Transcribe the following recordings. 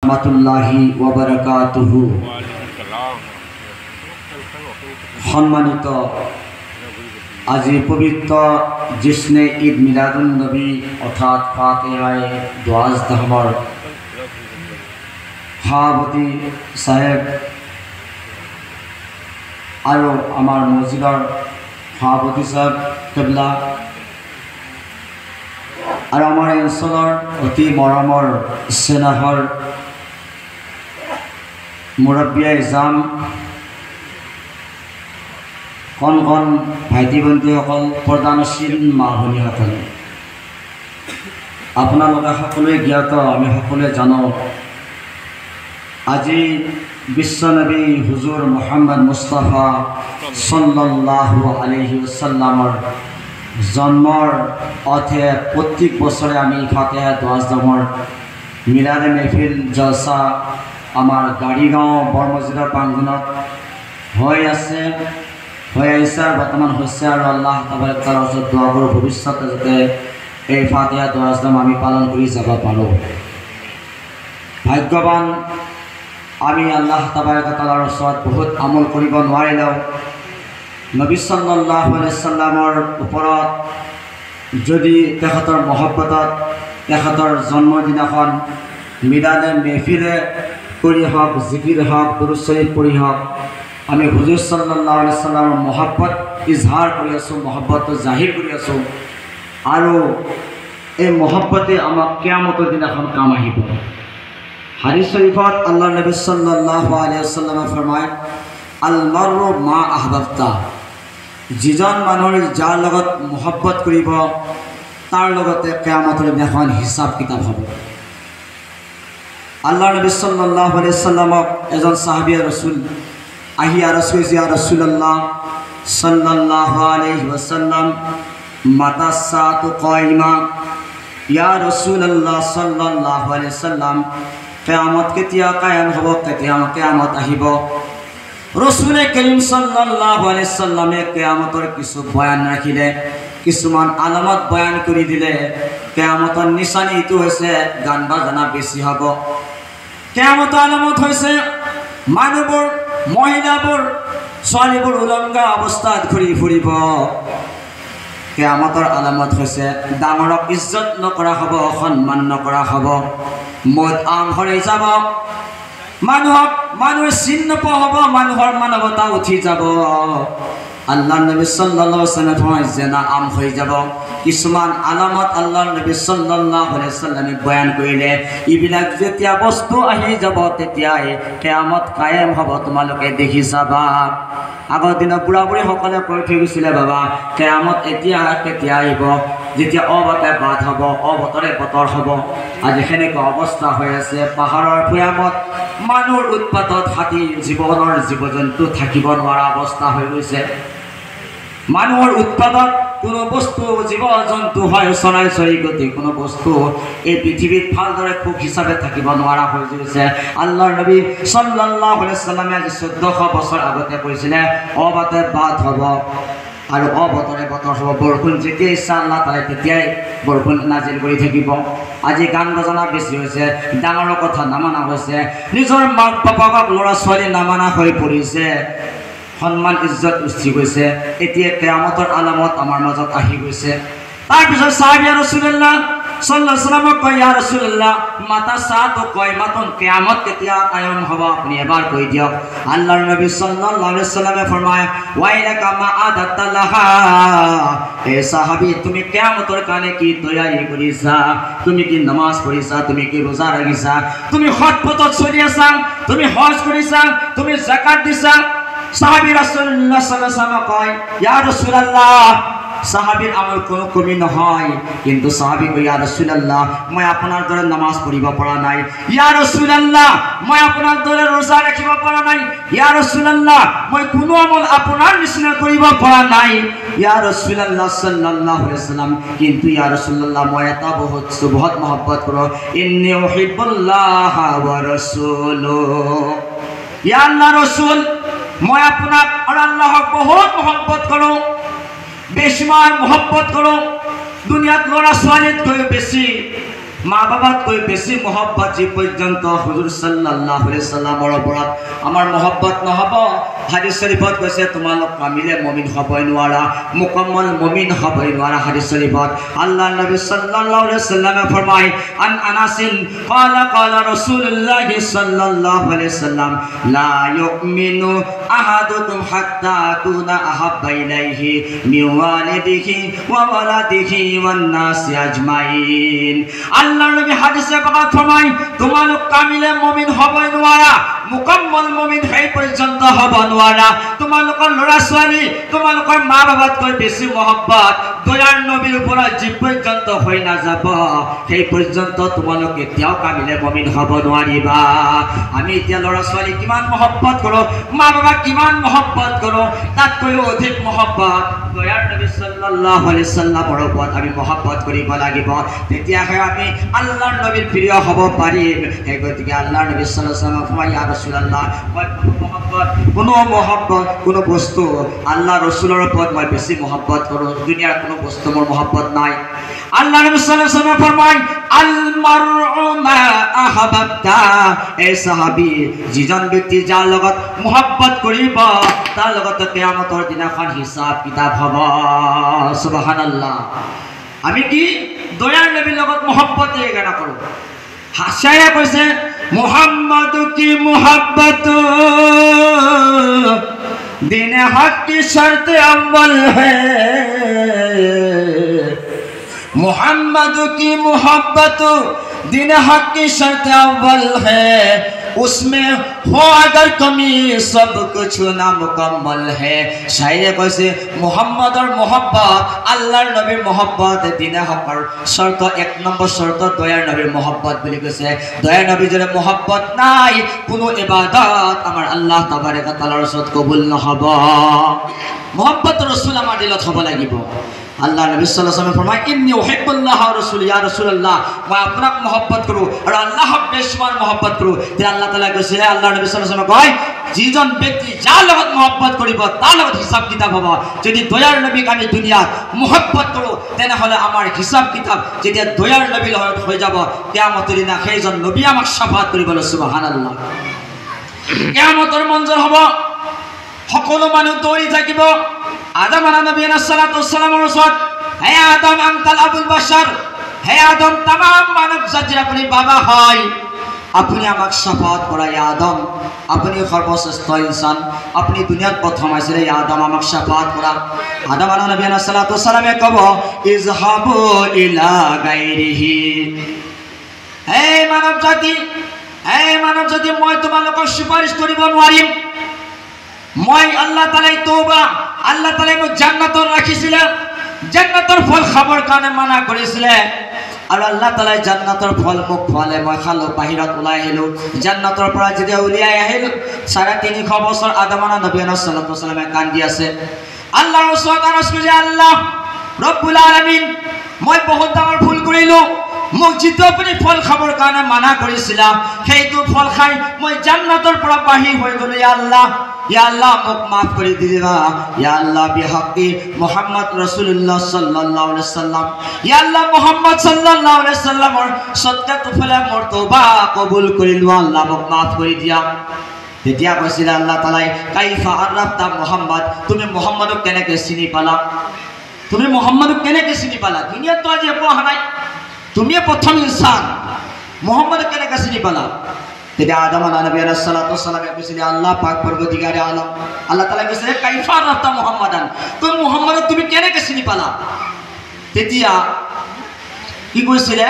ৰাহমাতুল্লাহি ওয়া বাৰাকাতুহু। সম্মানিত আজি পবিত্ৰ জিসনে ঈদ মিলাদুন নবী অৰ্থাৎ ফাতিহায়ে দোয়াজদাহৰ সভাপতি সাহেব আৰু আমাৰ মছজিদৰ সভাপতি সাহেব কেবলা আৰু আমাৰ এই অঞ্চলৰ অতি মৰমৰ স্নেহৰ মুৰব্বী ইজাম কণ কণ ভাইটি ভণ্টিসকল প্ৰদানশীল মা ভনীসকল, আপোনালোকে সকলোৱে জ্ঞাত, আমি সকলোৱে জানো আজি বিশ্বনবী হুজুৰ মুহাম্মদ মুস্তাফা সাল্লাল্লাহু আলাইহি ওয়াসাল্লামৰ জন্মৰ অৰ্থে প্ৰত্যেক বছৰে আমি ফাতিহা দোয়াজদামৰ মিলাদে মেহফিল জলসা আমাৰ গাড়ীগাঁও বৰ মছজিদৰ প্ৰাংগণত হৈ আহিছে আৰু বৰ্তমান হৈছে। আৰু আল্লাহ তাবাৰক তাআলাৰ ওচৰত দোৱা কৰোঁ ভৱিষ্যতে যাতে এই ফাতিহা দোয়াজদাম আমি পালন কৰি যাব পাৰোঁ। ভাগ্যৱান আমি আল্লাহ তাবাৰক তাআলাৰ ওচৰত বহুত আমল কৰিব নোৱাৰিলেও নবী সাল্লাল্লাহু আলাইহি ওয়াসাল্লামৰ ওপৰত যদি তেখেতৰ মহব্বতত তেখেতৰ জন্মদিনাখন মিলাদে মেহফিলে কৰি হওক, জিকিৰ হওক, দুৰুদ শৰীফ পঢ়ি হওক, আমি হুজুৰ সাল্লাল্লাহু আলাইহি ওয়াসাল্লামৰ মহব্বত ইজহাৰ কৰি আছোঁ, মহব্বতটো জাহিৰ কৰি আছোঁ। আৰু এই মহব্বতে আমাক কিয়ামতৰ দিনাখন কাম আহিব। হাদিছ শৰীফত আল্লাহ নবী সাল্লাল্লাহু আলাইহি ওয়াসাল্লামে ফৰমায়, আল মাৰউ মা আহবাবতা, যিজন মানুহৰ যাৰ লগত মহব্বত কৰিব তাৰ লগতে কিয়ামতৰ দিনাখন হিচাপ কিতাপ হ'ব। আল্লাহ নবী সাল্লাল্লাহু আলাইহি ওয়াসাল্লামক এজন সাহাবীয়ে ৰাসূল আহি আৰজ কৰিছে, ইয়া ৰাসূলুল্লাহ সাল্লাল্লাহু আলাইহি ওয়াসাল্লাম মাতা সাতু কায়মা, ইয়া ৰাসূলুল্লাহ সাল্লাল্লাহু আলাইহি ওয়াসাল্লাম কিয়ামত কেতিয়া কায়েম হ'ব, কেতিয়া কিয়ামত আহিব? রাসূল করিম সাল্লাল্লাহু আলাইহি ওয়াসাল্লামে কিয়ামতৰ কিছু বয়ান ৰাখিলে, কিছুমান আলামত বয়ান কৰি দিলে। কিয়ামতৰ নিশানী এইটো হৈছে গান বাজনা বেছি হ'ব। কিয়ামতৰ আলামত হৈছে মানুহবোৰ, মহিলাবোৰ, ছোৱালীবোৰ উলংগা অৱস্থাত ঘূৰি ফুৰিব। কিয়ামতৰ আলামত হৈছে ডাঙৰক ইজ্জত নকৰা হ'ব, সন্মান নকৰা হ'ব, মদ আম হৈ যাব, মানুহে চিন নোপোৱা হ'ব, মানুহৰ মানৱতা উঠি যাব। আল্লাহ নবী সাল্লাল্লাহু আলাইহি ওয়াসাল্লাম জেনা আম হৈ যাব। কিছুমান আলামত আল্লাহ নবী সাল্লাল্লাহু আলাইহি ওয়াসাল্লামে বয়ান কৰিলে। এইবিলাক যেতিয়া বস্তু আহি যাব তেতিয়াই কিয়ামত কায়েম হ'ব, তোমালোকে দেখি যাবা। আগৰ দিনত বুঢ়া বুঢ়ীসকলে কৈ থৈ গৈছিলে, বাবা কিয়ামত এতিয়া কেতিয়া আহিব, যেতিয়া অবতে বাদ হ'ব, অবতৰে বতৰ হ'ব। আজি সেনেকুৱা অৱস্থা হৈ আছে। পাহাৰৰ ভৈয়ামত মানুহৰ উৎপাতত হাতী জীৱনৰ জীৱ জন্তু থাকিব নোৱাৰা অৱস্থা হৈ গৈছে। মানুহৰ উৎপাদত কোনো বস্তু, জীৱ জন্তু হয়, চৰাই চিৰিকটি, কোনো বস্তু এই পৃথিৱীত ভালদৰে সুখ হিচাপে থাকিব নোৱাৰা হৈ গৈছে। আল্লাহৰ নবী সাল্লাল্লাহু আলাইহি ওয়াসাল্লামে আজি 1400 বছৰ আগতে কৈছিলে অবাতে বাদ হ'ব আৰু অবতৰে বতৰ হ'ব। বৰষুণ যেতিয়া ইচ্ছা আল্লাহ তাআলাই তেতিয়াই বৰষুণ নাজিল কৰি থাকিব। আজি গান বজনা বেছি হৈছে, ডাঙৰৰ কথা নামানা হৈছে, নিজৰ মাক বাপাকক ল'ৰা ছোৱালী নামানা হৈ পৰিছে, সন্মান ইজ্জত উঠি গৈছে। এতিয়া কিয়ামতৰ আলামত আমাৰ মাজত আহি গৈছে। তাৰপিছত সাহাবী ৰাসূলুল্লাহ সাল্লাল্লাহু আলাইহি ওয়াসাল্লামক কয়, ইয়া ৰাসূলুল্লাহ মাতা সাতু কায়মাতুন, কিয়ামত কেতিয়া কায়েম হ'ব আপুনি এবাৰ কৈ দিয়ক। আল্লাহৰ নবী সাল্লাল্লাহু আলাইহি ওয়াসাল্লামে ফৰমায়, ওয়াইলাকা মা আদাতা লাহা, এ সাহাবী তুমি কিয়ামতৰ কাৰণে কি তৈয়াৰী কৰিছা? তুমি কি নামাজ পঢ়িছা? তুমি কি ৰোজা ৰাখিছা? তুমি সৎ পথত চলি আছা? তুমি হজ কৰিছা? তুমি যাকাত দিছা? সাহাবী ৰাসূলুল্লাহ সাল্লাল্লাহু আলাইহি ওয়াসাল্লাম কয়, ইয়া ৰাসূলুল্লাহ সাহাবীৰ আমাৰ কোনো কমি নহয়, কিন্তু সাহাবী কয়, ইয়া ৰাসূলুল্লাহ মই আপোনাৰ দৰে নামাজ পঢ়িব পৰা নাই, ইয়া ৰাসূলুল্লাহ মই আপোনাৰ দৰে ৰোজা ৰাখিব পৰা নাই, ইয়া ৰাসূলুল্লাহ মই কোনো আমল আপোনাৰ নিচিনা কৰিব পৰা নাই, ইয়া ৰাসূলুল্লাহ সাল্লাল্লাহু আলাইহি ওয়াসাল্লাম কিন্তু ইয়া ৰাসূলুল্লাহ মই এটা বহুত মহব্বত কৰো, ইন্নী উহিব্বুল্লাহ ওয়া ৰাসূলুহু, ইয়া আল্লাহ ৰাসূল মই আপোনাক আৰু আল্লাহক বহুত মহব্বত কৰোঁ, বেশিমাৰ মহব্বত কৰো। দুনিয়াত ল'ৰা ছোৱালীতকৈ বেছি মা বাবাতকৈ বেছি মহব্বত যি পৰ্যন্ত হুজুৰ সাল্লাল্লাহু আলাইহি সাল্লামৰ ওপৰত আমাৰ মহব্বত নহব। হাদিস শৰীফত কৈছে তোমালোক কামিলে মুমিন হ'বই নোৱাৰা, মুকম্মল মুমিন হ'বই নোৱাৰা। হাদিস শৰীফত আল্লাহ নবী সাল্লাল্লাহু আলাইহি সাল্লামে ফৰমায় আন আনাসিন ক্বালা ক্বালা রাসূলুল্লাহ সাল্লাল্লাহু আলাইহি সাল্লাম লা ইউমিনু আহাদুকুম হাত্তা তুনা আহাব্বা ইলাইহি মিন ওয়ালিদিহি ওয়া ওয়ালাদিহি ওয়ান নাসি আজমাইন। আল্লাহর নবী হাদিসে পাক ফরমায় তোমালোক কামিলে মুমিন হ'বই নোৱাৰা, মুকম্মল মুমিন হৈ পৰ্যন্ত হ'ব নোৱাৰা। তোমালোকৰ ল'ৰা ছোৱালী তোমালোকৰ মা বাবাতকৈ বেছি মহব্বত দয়াৰ নবীৰ ওপৰত যি পৰ্যন্ত হৈ নাযাব সেই পৰ্যন্ত তোমালোক কেতিয়াও কামিলে মুমিন হ'ব নোৱাৰিবা। আমি এতিয়া ল'ৰা ছোৱালী কিমান মহব্বত কৰোঁ, মা বাবা কিমান মহব্বত কৰোঁ, তাতকৈও অধিক মহব্বত দয়াৰ নবী সাল্লাল্লাহু আলাইহি সাল্লামৰ ওপৰত আমি মহব্বত কৰিব লাগিব। তেতিয়াহে আমি আল্লাহৰ নবীৰ প্ৰিয় হ'ব পাৰিম। সেই গতিকে আল্লাহৰ নবী সাল্লাল্লাহু আলাইহি সাল্লাম ফৰমায় ইয়া ৰাসূলুল্লাহ মই কোনো মহব্বত কোনো বস্তু আল্লাহ ৰসুলৰ ওপৰত মই বেছি মহব্বত কৰোঁ, দুনিয়াৰ কোনো বস্তু মোৰ মহব্বত নাই। আল্লাহ নবী সাল্লাল্লাহু আলাইহি ওয়াসাল্লাম ফৰমায় আল মাৰউ মা আহাবাতা। এই সাহাবী যিজন ব্যক্তি যাৰ লগত মহব্বত কৰিব তাৰ লগত কিয়ামতৰ দিনাখন হিসাব কিতাব হ'ব। সুবহানাল্লাহ। আমি কি দয়াৰ নবীৰ লগত মহব্বত এগেনা কৰোঁ। হাসায়া কৈছে মোহাম্মদ কি মোহব্বত दिन हक की शर्त अव्वल है, मोहम्मद की मोहब्बत दिन हक की शर्त अव्वल है, उसमें हो अगर कमी सब कुछ नामुकम्मल है। शायरे कैसे मोहम्मदर मोहब्बत आल्लाहर नबीर मोहब्बत दिने हकर शर्त एक नम्बर शर्त दयार नबीर मोहब्बत बोली कैसे। दयार नबीर जरे मोहब्बत नाई कोनो इबादत आमार अल्लाह तबारक व ताआलार ओसत कबुल নহব। मोहब्बत रसूल आमार दिলত হ'ব লাগিব। আল্লাহ নবী সাল্লাল্লাহু আলাইহি ওয়াসাল্লাম ফরমায় ইন্নী উহিব্বুল্লাহ ওয়া রাসূল ইয়া রাসূলুল্লাহ মই আপোনাক মহব্বত কৰোঁ আৰু আল্লাহক বেশমান মহব্বত কৰোঁ। তে আল্লাহ তাআলা কৈছে আল্লাহ নবী সাল্লাল্লাহু আলাইহি ওয়াসাল্লাম কয় যিজন ব্যক্তি যাৰ লগত মহব্বত কৰিব তাৰ লগত হিসাব কিতাব হ'ব। যদি দয়াৰ নবীক আমি দুনিয়াত মহব্বত কৰোঁ তেনেহ'লে আমাৰ হিসাব কিতাব যেতিয়া দয়াৰ নবীৰ লগত হৈ যাব কিয়ামতৰ দিনা সেইজন নবী আমাক শাফাত কৰিব। সুবহানাল্লাহ। কিয়ামতৰ মঞ্জৰ হ'ব, সকলো মানুহ দৌৰি থাকিব আদম নবী সাল্লাল্লাহু আলাইহি ওয়াসাল্লামৰ ওচৰত। হে আদম আনতাল আবুল বাশাৰ, হে আদম तमाम মানৱ জাতিৰ আপুনি বাবা হয়, আপুনি আমাক শাফাত কৰা। ইয়া আদম আপুনি সৰ্বশ্ৰেষ্ঠ ইনসান, আপুনি দুনিয়াত প্ৰথম আছিলে। ইয়া আদম আমাক শাফাত কৰা। আদম নবী সাল্লাল্লাহু আলাইহি ওয়াসাল্লামে ক'ব ইজহাবু ইলা গায়ৰিহি। হে মানৱ জাতি মই তোমালোকৰ সুপাৰিশ কৰিব নোৱাৰিম। মই আল্লাহ তাআলাই তওবা আল্লাহ তাআলাই মোক জান্নাতত ৰাখিছিলে, জান্নাতৰ ফল খাবৰ কাৰণে মানা কৰিছিলে আৰু আল্লাহ তাআলাই জান্নাতৰ ফল মোক খোৱালে। মই খালো, বাহিৰত ওলাই আহিলো। জান্নাতৰ পৰা যেতিয়া উলিয়াই আহিলো 350 বছৰ আদম নবী সাল্লাল্লাহু আলাইহি ওয়াসাল্লামে কান্দি আছে। আল্লাহৰ ওচৰত আৰজ কৰিছে আল্লাহ ৰব্বুল আলামিন মই বহুত ডাঙৰ ভুল কৰিলো, মোক যিটো আপুনি ফল খাবৰ কাৰণে মানা কৰিছিলা সেইটো ফল খাই মই জান্নাতৰ পৰা বাহিৰ হৈ গলো। ইয়া আল্লাহ মোক মাফ কৰি দিবা। ইয়া আল্লাহ বিহাক্কি মুহাম্মদ ৰাসূলুল্লাহ সাল্লাল্লাহু আলাইহি ওয়াসাল্লাম, ইয়া আল্লাহ মুহাম্মদ সাল্লাল্লাহু আলাইহি ওয়াসাল্লামৰ সদকা তুফলে মোৰ তওবা কবুল কৰিলো, আল্লাহ মোক মাফ কৰি দিয়া। তেতিয়া কৈছিল আল্লাহ তাআলাই কাইফা আৰাফতা মুহাম্মদ, তুমি মুহাম্মদক কেনেকৈ চিনি পালা? তুমি মুহাম্মদক কেনেকৈ চিনি পালা? দুনিয়াত তো আজি একো অহা নাই, তুমিয়ে প্ৰথম ইনসান, মুহাম্মদক কেনেকৈ চিনি পালা? তেতিয়া আদম নবী সাল্লাল্লাহু আলাইহি ওয়াসাল্লামে কৈছিল আল্লাহ পাক পৰৱৰ্তীকাৰে আলম আল্লাহ তাআলা কৈছে কাইফা আৰাফতা মুহাম্মাদান, তুমি মুহাম্মদক তুমি কেনেকৈ চিনি পালা? তেতিয়া কি কৈছিলে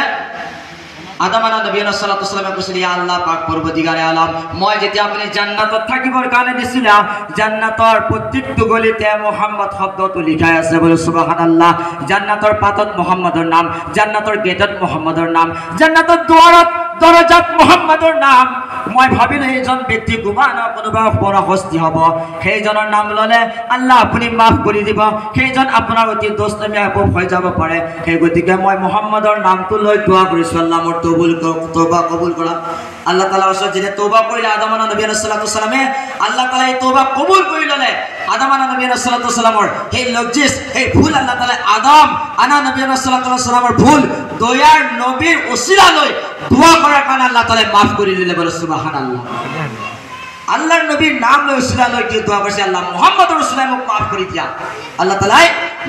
আদম নবী সাল্লাল্লাহু আলাইহি ওয়াসাল্লামে কৈছিল ইয়া আল্লাহ পাক পৰৱৰ্তীকাৰে আলম মই যেতিয়া আপুনি জান্নাতত থাকিবৰ কাৰণে দিছিলা জান্নাতৰ প্ৰত্যেকটো গলিতে মুহাম্মদ শব্দটো লিখা আছে। বলো সুবহানাল্লাহ। জান্নাতৰ পাতত মুহাম্মদৰ নাম, জান্নাতৰ গেটত মুহাম্মদৰ নাম, জান্নাতৰ দুৱাৰত দৰজাত মুহাম্মদৰ নাম। মই ভাবিলো এইজন ব্যক্তি গুমানা কোনোবা পৰহস্তি হ'ব, সেইজনৰ নাম ললে আল্লাহ আপুনি মাফ কৰি দিব, সেইজন আপোনাৰ অতি দোস্তমীয়া হৈ যাব পাৰে। সেই গতিকে মই মুহাম্মদৰ নামটো লৈ দোৱা কৰিছো আল্লাহ মোৰ তওবা কবুল কৰা। আল্লাহ তাআলাৰ ওচৰত যেতিয়া তওবা কৰিলে আদম নবী সাল্লাল্লাহু আলাইহি ওয়াসাল্লামে আল্লাহ তাআলা এই তওবা কবুল কৰি ললে। আদম নবী সাল্লাল্লাহু আলাইহি ওয়াসাল্লামৰ সেই লজ্জিত সেই ভুল আল্লাহ তাআলা আদম নবী সাল্লাল্লাহু আলাইহি ওয়াসাল্লামৰ ভুল দয়ার নবীর ওসিলা লই দোয়া করার কারণে আল্লাহ তাআলা মাফ করে দিলে বলে সুবহানাল্লাহ আল্লাহর নবীর নাম লই ওসিলা লই কি দোয়া করছে আল্লাহ মুহাম্মদ রাসূলুল্লাহ মুখ মাফ করে দিয়া আল্লাহ তাআলা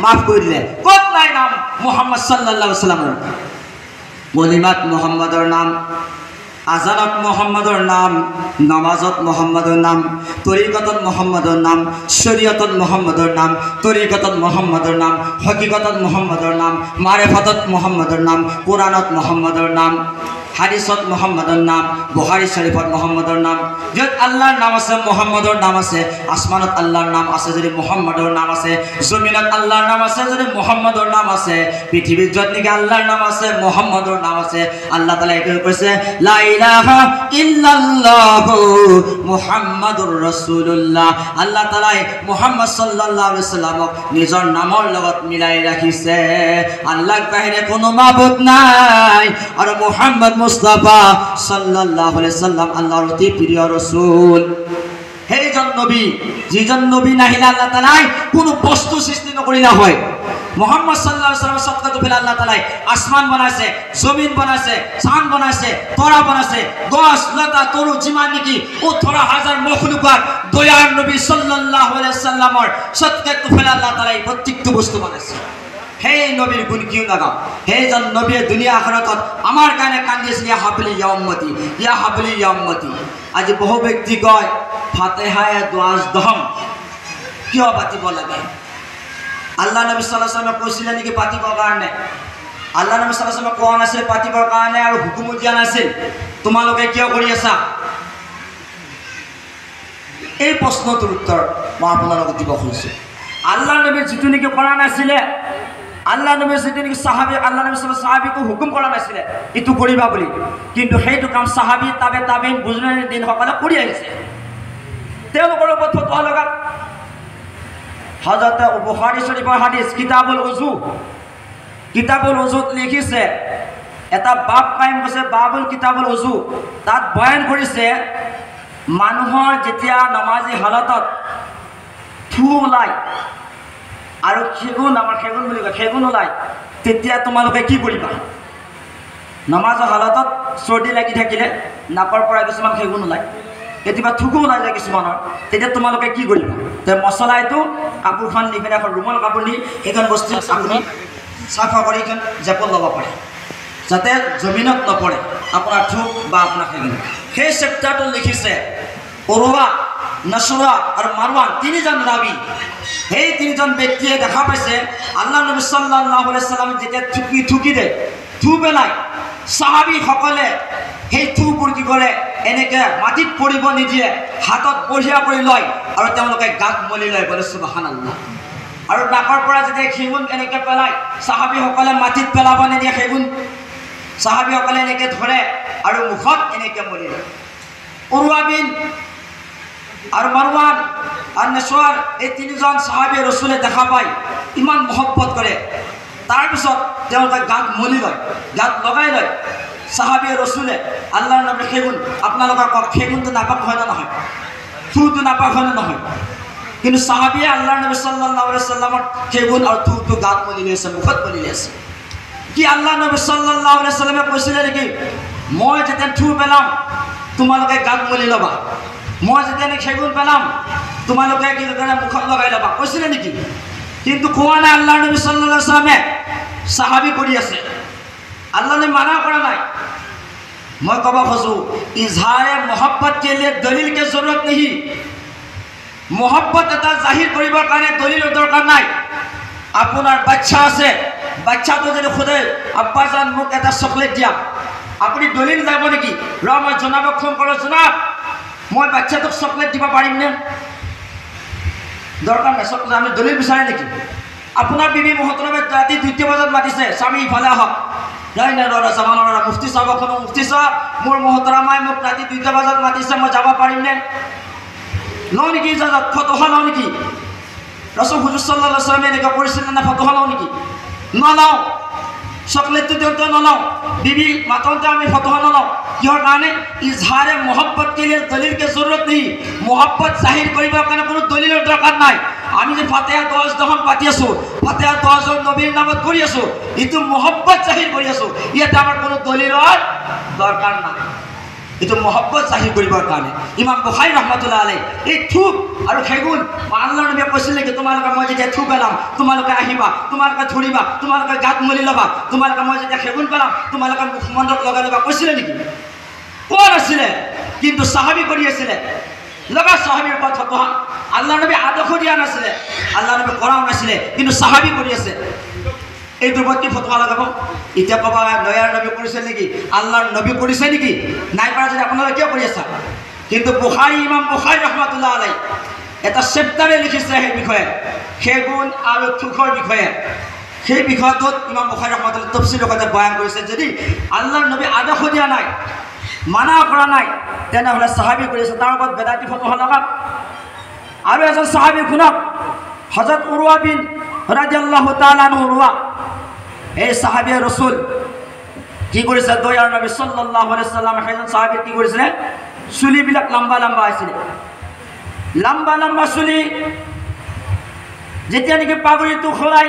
মাফ করে দিলে কত নাই নাম মুহাম্মদ সাল্লাল্লাহু আলাইহি ওয়াসাল্লাম ওলিমাত মুহাম্মদর নাম আজানত মুহাম্মদর নাম নামাজত মুহাম্মদর নাম তরিকতত মুহাম্মদর নাম শরীয়তত মুহাম্মদর নাম তরিকতত মুহাম্মদর নাম হকিকতত মুহাম্মদর নাম মারিফাতত মুহাম্মদর নাম কুরআনত মুহাম্মদর নাম হাদিসত মুহাম্মদর নাম বুখারী শরীফত মুহাম্মদর নাম যত আল্লাহর নাম আছে মুহাম্মদর নাম আছে আসমানত আল্লাহর নাম আছে যদি মুহাম্মদর নাম আছে জমিনত আল্লাহর নাম আছে যদি মুহাম্মদর নাম আছে পৃথিবীর যত নিকে আল্লাহর নাম আছে মুহাম্মদর নাম আছে আল্লাহ তাআলা এই কইছে লা ইলাহা ইল্লাল্লাহু মুহাম্মাদুর রাসূলুল্লাহ আল্লাহ তাআলা মুহাম্মদ সাল্লাল্লাহু আলাইহি সাল্লামক নিজৰ নামৰ লগত মিলাই ৰাখিছে আল্লাহৰ বাহিৰে কোনো মাবুদ নাই আৰু মুহাম্মদ মুস্তাফা সাল্লাল্লাহু আলাইহি সাল্লাম আল্লাহর অতি প্রিয় রাসূল হেজন নবী যিজন নবী নাহিলে আল্লাহ তাআলা কোনো বস্তু সৃষ্টি নকৰিলা হয় মুহাম্মদ সাল্লাল্লাহু আলাইহি সাল্লাম সৎকাত ফেলে আল্লাহ তাআলা আসমান বানাইছে জমিন বানাইছে চাঁদ বানাইছে তরা বানাইছে গছ লতা তরু জিমান নেকি 18000 মখলুকাত দয়ার নবী সাল্লাল্লাহু আলাইহি সাল্লামৰ সৎকাত ফেলে আল্লাহ তাআলা প্রত্যেকটা বস্তু বানাইছে হে নবীর গুণ কিউ লাগাও হে জন নবী দুনিয়া আখিরাতত আমার কানে কান্দিছিল ইয়া হাবলি ইয়া উম্মতি ইয়া হাবলি ইয়া উম্মতি আজ বহু ব্যক্তি কয় ফাতিহায়ে দুআজ দহম কিয় পাতিব লাগে আল্লাহ নবী সাল্লাল্লাহু আলাইহি ওয়াসাল্লাম কৈছিল নেকি পাতিবৰ কাৰণে আল্লাহ নবী সাল্লাল্লাহু আলাইহি ওয়াসাল্লাম কোন আছে পাতিবৰ কাৰণে আৰু হুকুম দিয়া নাছিল তোমালোকে কিয় কৰি আছা এই প্ৰশ্নটোৰ উত্তৰ মই আপোনালোকক দিব খুজিছো আল্লাহ নবী যিটো নেকি কৰা নাছিলে আল্লাহ নবী যেদিন সাহাবী আল্লাহ নবী সাহাবীকে হুকুম কৰা নাছিলে ইটো কৰিবা বুলি কিন্তু সেইটো কাম সাহাবী তাবেইন বুজুৰ্গৰ দিন সকলে কৰি আহিছে তেওঁলোকৰ ওপৰত ফতোৱা লগা হযৰত বুখাৰী শৰীফৰ হাদিস কিতাবুল উযুত লিখিছে এটা বাব কায়েম কৰিছে বাবুল কিতাবুল উযু তাত বয়ান কৰিছে মানুহৰ যেতিয়া নামাজী হালতত থু ওলাই আৰু খেগুন বুলি কয় খেগুন ওলাই তেতিয়া তোমালোকে কি কৰিবা নামাজৰ হালতত চৰ্দি লাগি থাকিলে নাকৰ পৰা কিছুমান খেগুন ওলাই কেতিয়াবা থুকু ওলাই যায় কিছুমানৰ তেতিয়া তোমালোকে কি কৰিবা তে মছলা এইটো কাপোৰখন নি পিনে এখন ৰুমাল কাপোৰ নি এইখন বস্তু আপুনি চাফা কৰি এইখন জেপত ল'ব পাৰে যাতে জমিনত নপৰে আপোনাৰ থুক বা আপোনাৰ খেগুন সেই চেপ্টাৰটো লিখিছে উৰৱা নসরা আর মারওয়ান তিনজন রাবি এই তিনজন ব্যক্তিয়ে দেখা পাইছে আল্লাহ নবী সাল্লাল্লাহু আলাইহি সাল্লাম যেতিয়া থুকি দেয় থু পেলাই সাহাবী সকলে সেই থুবোৰ কি কৰে এনেকে মাটিত পৰিব নিদিয়ে হাতত বঢ়িয়া কৰি লয় আৰু তেওঁলোকে গাত মলি লয় বলে সুবহানাল্লাহ আৰু নাকৰ পৰা যেতিয়া খেগুন এনেকে পেলাই সাহাবী সকলে মাটিত পেলাব নিদিয়ে খেগুন সাহাবী সকলে এনেকে ধৰে আৰু মুখত এনেকে মলি লয় উৰৱা বিন আর মারওয়ান আর নসওয়ার এই তিনজন সাহাবী রাসূলে দেখা পায় ইমান মহব্বত করে তার পিছত তেওঁলোকে গাত মলি লয় গাত লগাই লয় সাহাবী রাসূলে আল্লাহর নামে খেগুন আপোনালোকৰ খেগুনটো নাপাক হয় না নহয় থুটো নাপাক হয় না নহয় কিন্তু সাহাবী আল্লাহর নবী সাল্লাল্লাহু আলাইহি সাল্লামৰ খেগুন আর থুটো গাত মলি লৈছে মুখত মলি লৈছে কি আল্লাহর নবী সাল্লাল্লাহু আলাইহি সাল্লামে কৈছিলে নেকি মই যেতিয়া থু পেলাম তোমালোকে গাত মলি লবা মই যেতিয়া খেগুন পেলাম তোমালোকে কি কৰে মুখত লগাই লবা কৈছিলে নেকি কিন্তু কোৱা নাই আল্লাহৰ নবী সাল্লাল্লাহু আলাইহি সাল্লামে সাহাবী কৰি আছে আল্লাহ ने মানা কৰা নাই মই কব খোজো ইজহাৰে मोहब्बत के लिए दलील के जरूरत नहीं मोहब्बत এটা জাহিৰ কৰিবৰ কাৰণে দলিলৰ দৰকাৰ নাই আপোনাৰ বাচ্চা আছে বাচ্চাটো যদি খুদে আব্বা জান মোক এটা চকলেট দিয়া আপুনি দলিল যাব নেকি ৰ মই জনাবক ফোন কৰো জনাব মই বাচ্চাটোক চকলেট দিব পাৰিম নে দৰকাৰ নাই চকলেট আমি দলিল বিচাৰে নেকি আপোনাৰ বিবি মহতৰমে ৰাতি 2টা বজাত মাতিছে স্বামী ইফালে আহক নাই নাই ৰ জামানৰ মুফতি সাহেবখন মুফতি সাহেব মোৰ মহতৰমাই মোক ৰাতি 2টা বজাত মাতিছে মই যাব পাৰিম নে লও নেকি ইজাজত ফতোহা লও নেকি ৰাসূল হুজুৰ সাল্লাল্লাহু আলাইহি ওয়াসাল্লাম এনেকা কৰিছিল না ফতোহা লও নেকি নলাও চকলেটটো দিওঁতে নলওঁ, বিবি মাতোঁতে আমি ফটো নলওঁ। কিহৰ কাৰণে? ইজহাৰে মহব্বত কে লিয়ে দলিল কে জৰুৰত নেহি। মহব্বত জাহিৰ কৰিবৰ কাৰণে কোনো দলিলৰ দৰকাৰ নাই। আমি যে ফাতিহা দোৱা যখন পাতি আছোঁ, ফাতিহা দোৱা নবীৰ নামত কৰি আছোঁ, এইটো মহব্বত জাহিৰ কৰি আছোঁ। ইয়াতে আমাৰ কোনো দলিলৰ দৰকাৰ নাই। এইটো মহব্বত জাহিৰ কৰিবৰ কাৰণে। ইমাম বুখাৰী ৰহমাতুল্লাহ আলাইহি এই থুক আৰু সেগুন আল্লাহৰ নবীয়ে কৈছিল নেকি তোমালোকে মই যেতিয়া থু পেলাম তোমালোকে আহিবা, তোমালোকে ধৰিবা, তোমালোকে গাত মলি ল'বা, তোমালোকে মই যেতিয়া সেগুন পেলাম তোমালোকে মুখমণ্ডলত লগাই ল'বা, কৈছিলে নেকি? কোৱা নাছিলে। কিন্তু সাহাবী কৰি আছিলে। লগা সাহাবীৰ ওপৰত ফতোৱা আল্লাহৰ নবী আদৰ্শ দিয়া নাছিলে, আল্লাহৰ নবী কৰাও নাছিলে, কিন্তু সাহাবী কৰি আছে। এইটোৰ ওপৰত কি ফতোৱা লগাব? এতিয়া ক'বা নয়াৰ নবী কৰিছে নেকি, আল্লাহৰ নবী কৰিছে নেকি? নাই পৰা যদি আপোনালোকে কিয় কৰি আছা? কিন্তু বুখাৰী ইমাম বুখাৰী ৰহমাতুল্লাহ আলাইহি এটা চেপ্টাৰে লিখিছে সেই বিষয়ে, সেগুন আৰু থুকৰ বিষয়ে। সেই বিষয়টোত ইমাম বুখাৰী ৰহমাতুল্লাহ তফসিলৰ কথা বয়ান কৰিছে। যদি আল্লাহৰ নবী আদৰ্শ দিয়া নাই, মানা কৰা নাই, তেনেহ'লে সাহাবী কৰি আছে, তাৰ ওপৰত বেদাতি ফতোৱা লগাম। আৰু এজন সাহাবী শুনক, হযৰত উৰৱা বিন ৰাদিয়াল্লাহু তাআলা আনহু উৰৱা, এই সাহাবী ৰাসূল কি কৰিছে? দয়াৰ নবী সাল্লাল্লাহু আলাইহি সাল্লাম সেইজন সাহাবী কি কৰিছিলে? চুলিবিলাক লম্বা লম্বা আছিল, লম্বা লম্বা চুলি। যেতিয়া নেকি পাগুৰিটো খোলাই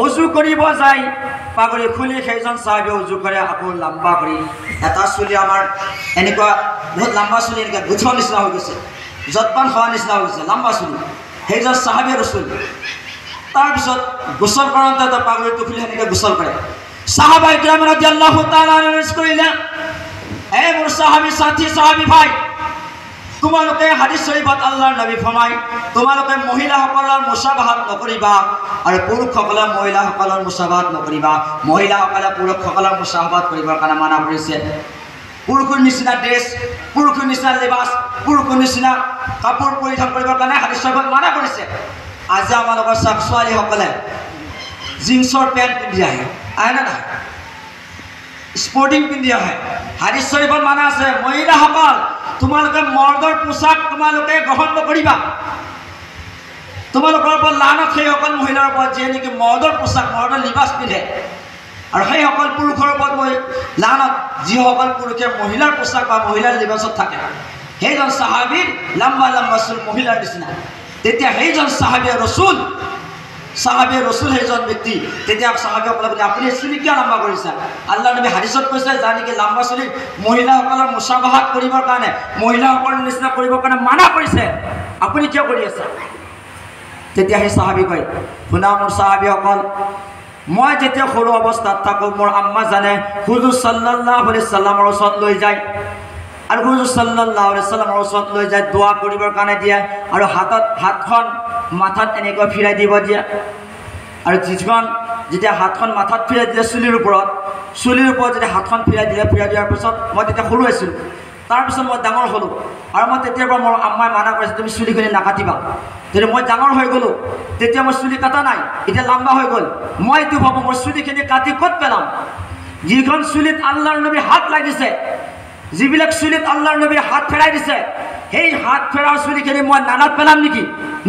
অজু কৰিব যায়, পাগুৰি খুলি সেইজন সাহাবী অজু কৰে আকৌ লম্বা কৰি। এটা চুলি আমাৰ এনেকুৱা বহুত লম্বা চুলি, এনেকৈ গুঠৰ নিচিনা হৈ গৈছে, যতবান হোৱা নিচিনা হৈ গৈছে, লম্বা চুলি। সেইজন সাহাবী ৰাসূল তাৰপিছত গোসল কৰোঁতে পাগুৰিটো খুলি সেনেকৈ গোসল কৰে। সাহাবাই কিৰাম ৰাদিয়াল্লাহু তাআলা আনহু কৰিলে, এই মোৰ সাহাবী সাথী সাহাবী ভাই, তোমালোকে হাদিস শৰীফত আল্লাহৰ নবী ফৰমায় তোমালোকে মহিলাসকলৰ মুসাবাহাত নকৰিবা আৰু পুৰুষসকলে মহিলাসকলৰ মুসাবাহাত নকৰিবা। মহিলাসকলে পুৰুষসকলৰ মুসাবাহাত কৰিবৰ কাৰণে মানা কৰিছে। পুৰুষৰ নিচিনা ড্ৰেছ, পুৰুষৰ নিচিনা লিবাস, পুৰুষৰ নিচিনা কাপোৰ পৰিধান কৰিবৰ কাৰণে হাদিস শৰীফত মানা কৰিছে। আজি আমালোকৰ ছোৱালীসকলে জিন্সৰ পেণ্ট পিন্ধি আহে, আহে নে নাই? স্পৰ্টিং পিন্ধি আহে। হাদিস শৰীফত মানা আছে মহিলাসকল তোমালোকে মৰ্দৰ পোছাক তোমালোকে গ্ৰহণ নকৰিবা। তোমালোকৰ ওপৰত লানত সেইসকল মহিলাৰ ওপৰত যিয়ে নেকি মৰ্দৰ পোছাক, মৰ্দৰ লিবাস পিন্ধে, আৰু সেইসকল পুৰুষৰ ওপৰত মই লানত যিসকল পুৰুষে মহিলাৰ পোছাক বা মহিলাৰ লিবাসত থাকে। সেইজন সাহাবীৰ লম্বা লম্বা চুল মহিলাৰ নিচিনা। তেতিয়া সেইজন সাহাবী ৰাসূল সেইজন ব্যক্তি, তেতিয়া সাহাবীসকলে বোলে আপুনি চুলি কিয় লম্বা কৰিছে? আল্লাহৰ নবী হাদিছত কৈছে যা নেকি লম্বা চুলি মহিলাসকলৰ মুসাবাহাত কৰিবৰ কাৰণে, মহিলাসকলৰ নিচিনা কৰিবৰ কাৰণে মানা কৰিছে, আপুনি কিয় কৰি আছে? তেতিয়া সেই সাহাবী কয়, শুনা মোৰ সাহাবীসকল, মই যেতিয়া সৰু অৱস্থাত থাকোঁ মোৰ আম্মা জানে হুজুৰ সাল্লাল্লাহু আলাইহি সাল্লামৰ ওচৰত লৈ যায়, আৰু হুজুৰ সাল্লাল্লাহু আলাইহি সাল্লামৰ ওচৰত লৈ যায় দোৱা কৰিবৰ কাৰণে দিয়ে, আৰু হাতখন মাথাত এনেকৈ ফিৰাই দিব দিয়ে। আৰু যেতিয়া হাতখন মাথাত ফিৰাই দিলে চুলিৰ ওপৰত যেতিয়া হাতখন ফিৰাই দিয়াৰ পিছত মই তেতিয়া সৰু আছিলোঁ। তাৰপিছত মই ডাঙৰ হ'লোঁ, আৰু মই তেতিয়াৰ পৰা মোৰ আম্মাই মানা কৰিছে তুমি চুলিখিনি নাকাটিবা। তেতিয়া মই ডাঙৰ হৈ গ'লোঁ, তেতিয়া মই চুলি কাটা নাই, এতিয়া লম্বা হৈ গ'ল। মই এইটো ভাবোঁ মই চুলিখিনি কাটি ক'ত পেলাম? যিখন চুলিত আল্লাহৰ নবীৰ হাত লাগিছে, যিবিলাক চুলিত আল্লাহৰ নবীৰ হাত ফেৰাই দিছে, সেই হাত ফেৰাৰ চুলিখিনি মই নালাত পেলাম নেকি,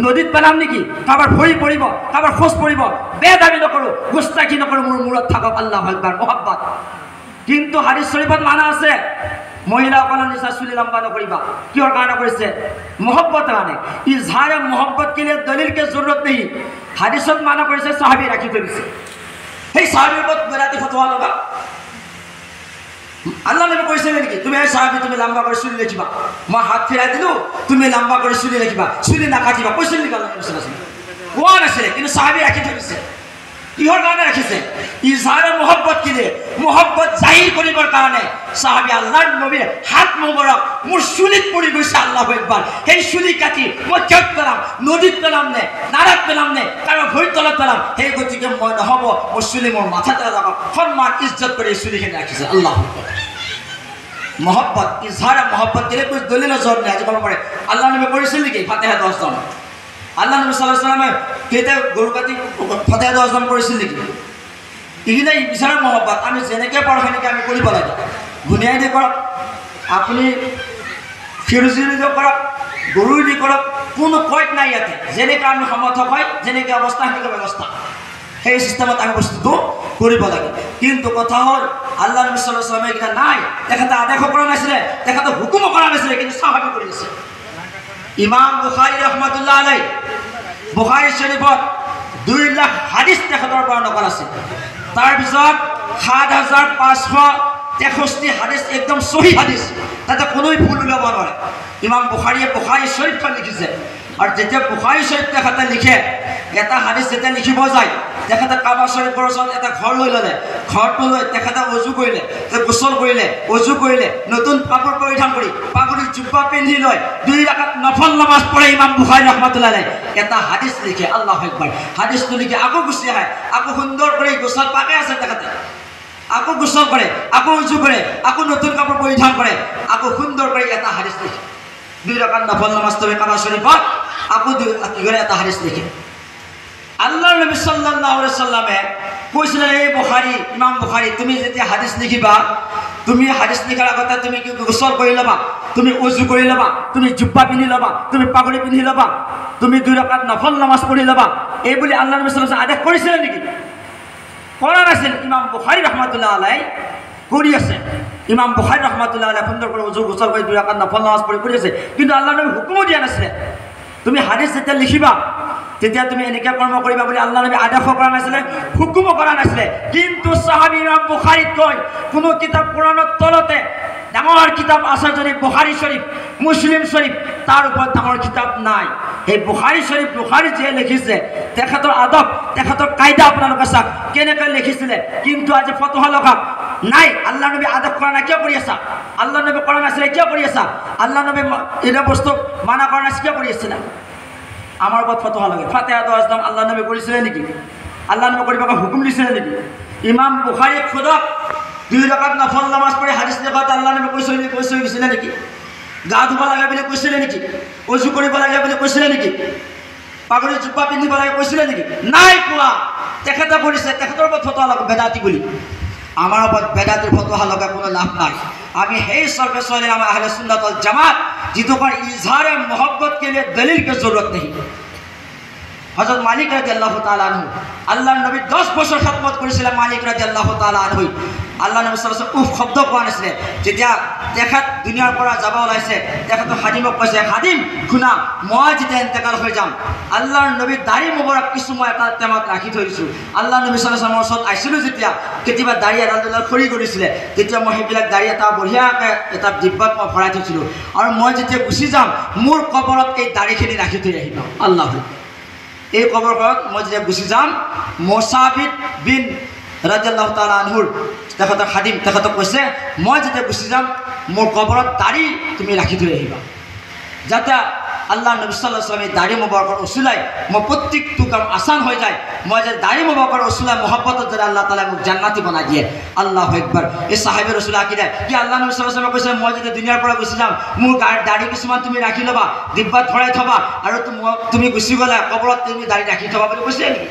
নদীত পেলাম নেকি? কাৰোবাৰ ভৰি পৰিব, কাৰোবাৰ খোজ পৰিব। বেদাবি নকৰোঁ, গুস্তাখি নকৰোঁ, মোৰ মূৰত থাকক আল্লাহু আকবাৰ, মহব্বত। কিন্তু হাদিস শৰীফত মানা আছে মহিলাসকলৰ নিচিনা চুলি লম্বা নকৰিবা। কিহৰ কাৰণে কৰিছে? মহব্বতৰ কাৰণে। ইজহাৰে মহব্বত কে লিয়ে দলিল কে জৰুৰত নেহি। হাদিছত মানা কৰিছে, সাহাবী ৰাখি থৈ দিছে। সেই সাহাবীৰ ওপৰত বেদাতি ফতোৱা লগা। আল্লাহ নবী কৈছিল নেকি তুমি এই সাহাবী তুমি লম্বা কৰি চুলি ৰাখিবা, মই হাত ফিৰাই দিলোঁ তুমি লম্বা কৰি চুলি ৰাখিবা, চুলি নাকাটিবা, কৈছিল নেকি আল্লাহ নবী সাল্লাল্লাহু আলাইহি ওয়াসাল্লাম? কোৱা নাছিলে, কিন্তু সাহাবী ৰাখি থৈ দিছে। কিহৰ কাৰণে ৰাখিছে? ইজহাৰে মহব্বত কি দিয়ে, মহব্বত জাহিৰ কৰিবৰ কাৰণে। সাহাবী আল্লাহৰ নবীৰ হাত মোবাৰক মোৰ চুলিত পৰি গৈছে, আল্লাহু আকবাৰ। সেই চুলি কাটি মই কিয় পেলাম? নদীত পেলাম নে, নাৰাত পেলাম নে, কাৰোবাৰ ভৰিৰ তলত পেলাম? সেই গতিকে মই নহ'ব, মোৰ চুলি মোৰ মাথাতে লগাম, সন্মান ইজ্জত কৰি চুলিখিনি ৰাখিছে। আল্লাহু আকবাৰ। মহব্বত, ইজহাৰে মহব্বত দিলে কোনো দলিলৰ জোৰ নাই। আজি ক'ব পাৰে আল্লাহ নবী কৰিছিল নেকি ফাতিহা 10জন? আল্লাহ নবী সাল্লাল্লাহু আলাইহি ওয়াসাল্লামে কেইটা গৰু কাটি ফাতিহা 10জন কৰিছিল নেকি? এইখিনি ইজহাৰে মহব্বত। আমি যেনেকৈ পাৰোঁ সেনেকৈ আমি কৰিব লাগে। ধুনীয়াই দি কৰক, আপুনি ফিৰজি দি কৰক, গৰু দি কৰক, কোনো কয়ত নাই ইয়াতে। যেনেকৈ আমি সমৰ্থক হয়, যেনেকৈ অৱস্থা সেনেকৈ ব্যৱস্থা, সেই চিষ্টেমত আমি বস্তুটো কৰিব লাগে কিন্তু কথা হ'ল আল্লাহ নবী সাল্লাল্লাহু আলাইহি ওয়াসাল্লামে এটা নাই তেখেতে আদেশ কৰা নাছিলে তেখেতে হুকুম কৰা নাছিলে কিন্তু সাহাবী কৰি আছে ইমাম বুখাৰী ৰাহমাতুল্লাহ আলাইহি বুখাৰী শৰীফত 2 লাখ হাদিস তেখেতৰ পৰা নকল আছে তাৰ পিছত 7563 হাদিস একদম সহি হাদিস তাতে কোনোই ভুল ওলাব নোৱাৰে ইমাম বুখাৰীয়ে বুখাৰী শৰীফখন লিখিছে আৰু যেতিয়া বুখাৰী শৰীফ তেখেতে লিখে এটা হাদিস যেতিয়া লিখিব যায় তেখেতে কাবা শৰীফৰ ওচৰত এটা ঘৰ লৈ ল'লে ঘৰটো লৈ তেখেতে অজু কৰিলে গোসল কৰিলে অজু কৰিলে নতুন কাপোৰ পৰিধান কৰি পাগুৰিৰ জুব্বা পিন্ধি লৈ 2 ৰাকাত নফল নামাজ পঢ়ে ইমাম বুখাৰী ৰাহমাতুল্লাহ আলাইহি এটা হাদিস লিখে আল্লাহু আকবাৰ হাদিসটো লিখে আকৌ গুচি আহে আকৌ সুন্দৰ কৰি গোসল পাকে আছে তেখেতে আকৌ গোসল কৰে আকৌ উজু কৰে আকৌ নতুন কাপোৰ পৰিধান কৰে আকৌ সুন্দৰ কৰি এটা হাদিস লিখে 2 ৰাকাত নফল নামাজ পঢ়ে কাবা শৰীফত আকৌ কি কৰে এটা হাদিস লিখে আল্লাহৰ নবী সাল্লাল্লাহু আলাইহি ওয়াসাল্লামে কৈছিল এই বুখাৰী ইমাম বুখাৰী তুমি যেতিয়া হাদিস লিখিবা তুমি হাদিস লিখাৰ আগতে তুমি কি গোসল কৰি ল'বা তুমি উজু কৰি ল'বা তুমি জুব্বা পিন্ধি ল'বা তুমি পাগুৰি পিন্ধি ল'বা তুমি 2 ৰাকাত নফল নামাজ পঢ়ি ল'বা এই বুলি আল্লাহৰ নবী সাল্লাল্লাহু আলাইহি ওয়াসাল্লামে আদেশ কৰিছিল নেকি কৰা নাছিল ইমাম বুখাৰী ৰাহমাতুল্লাহ আলাইহি কৰি আছে ইমাম বুখাৰী ৰাহমাতুল্লাহ আলাইহি সুন্দৰ কৰি উজু গোসল কৰি 2 ৰাকাত নফল নামাজ পঢ়ি কৰি আছে কিন্তু আল্লাহৰ নবী হুকুমো দিয়া নাছিলে তুমি হাদিস যেতিয়া লিখিবা তেতিয়া তুমি এনেকৈ কৰ্ম কৰিবা বুলি আল্লাহ নবী আদেশ কৰা নাছিলে হুকুম কৰা নাছিলে কিন্তু সাহাবী ইমাম বুখাৰীত কয় কোনো কিতাপ কোৰাণৰ তলতে ডাঙৰ কিতাপ আছে যদি বুখাৰী শৰীফ মুছলিম শৰীফ তাৰ ওপৰত ডাঙৰ কিতাপ নাই এই বুখাৰী শৰীফ বুখাৰী যে লিখিছে তেখেতৰ আদব তেখেতৰ কায়দা আপোনালোকে চাওক কেনেকৈ লিখিছিলে কিন্তু আজি ফতোহা লগা নাই আল্লাহ নবী আদেশ কৰা নাই কিয় কৰি আছা আল্লাহ নবী কৰা নাছিলে কিয় কৰি আছা আল্লাহ নবী এটা বস্তু মানা কৰা নাছিল কিয় কৰি আছিলা আমাৰ ওপৰত ফতোহা লাগে ফাতিহা দোয়া ইসলাম আল্লাহ নবী কৰিছিলে নেকি আল্লাহ নবী কৰিব হুকুম দিছিলে নেকি ইমাম বুখাৰী খুদক 2 ৰাকাত নফল নামাজ পঢ়ি হাদিস লেখাত আল্লাহ নবী কৈছিলে নেকি গা ধুব লাগে বুলি কৈছিলে নেকি অজু কৰিব লাগে বুলি কৈছিলে নেকি পাগুৰি জুব্বা পিন্ধিব লাগে কৈছিলে নেকি নাই কোৱা তেখেতে কৰিছে তেখেতৰ ওপৰত ফতোহা লাগে বেদাতি বুলি আমাৰ ওপৰত বেদাতিৰ ফতোহা লগা কোনো লাভ নাই আমি সেই সর্বসলে আমার আহলে सुन्नत वल जमात जितो पर इजहार मोहब्बत के लिए दलील की जरूरत नहीं हजरत मालिक রাদিয়াল্লাহু তাআলা আনহু আল্লাহর নবী 10 বছর খিদমত করেছিল মালিক রাদিয়াল্লাহু তাআলা আনহু আল্লাহ নবী সাল্লাল্লাহু আলাইহি ওয়াসাল্লাম শব্দ কোৱা নাছিলে যেতিয়া তেখেত দুনিয়াৰ পৰা যাব ওলাইছে তেখেত খাদিমক কৈছে খাদিম খুনা মই যেতিয়া ইন্তেকাল হৈ যাম আল্লাহৰ নবী দাড়ি মুবাৰক কিছু মই এটা টেমাত ৰাখি থৈ দিছো আল্লাহ নবী সাল্লাল্লাহু আলাইহি ওয়াসাল্লাম আইছিলো যেতিয়া কেতিয়াবা দাড়ি এডাল খৰি কৰিছিলে তেতিয়া মই সেইবিলাক দাড়ি এটা বঢ়িয়াকৈ এটা ডিব্বাত মই ভৰাই থৈছিলো আৰু মই যেতিয়া গুচি যাম মোৰ কবৰত এই দাড়িখিনি ৰাখি থৈ আহিব আল্লাহ এই কবৰখনত মই যেতিয়া গুচি যাম মুসাবিত বিন ৰাদিয়াল্লাহু তাআলা আনহুৰ তেখেতৰ খাদিম তেখেতক কৈছে মই যেতিয়া গুচি যাম মোৰ কবৰত দাড়ি তুমি ৰাখি থৈ আহিবা যাতে আল্লাহ নবী সাল্লাল্লাহু আলাইহি ওয়াসাল্লাম দাড়ি মুবাৰকৰ উসুলাই মই প্ৰত্যেকটো কাম আসান হৈ যায় মই যে দাড়ি মুবাৰকৰ উসুলাই মহব্বতত যদি আল্লাহ তাআলা মোক জান্নাতি বনাই দিয়ে আল্লাহু আকবার এই সাহাবী রাসূল আকীদা কি আল্লাহ নবী সাল্লাল্লাহু আলাইহি ওয়াসাল্লাম কৈছে মই যদি দুনিয়াৰ পৰা গুচি যাম মোৰ দাড়ি কিছুমান তুমি ৰাখি ল'বা ডিব্বাত ভৰাই থবা আৰু তুমি গুচি গ'লে কবৰত তুমি দাড়ি ৰাখি থবা বুলি কৈছে নেকি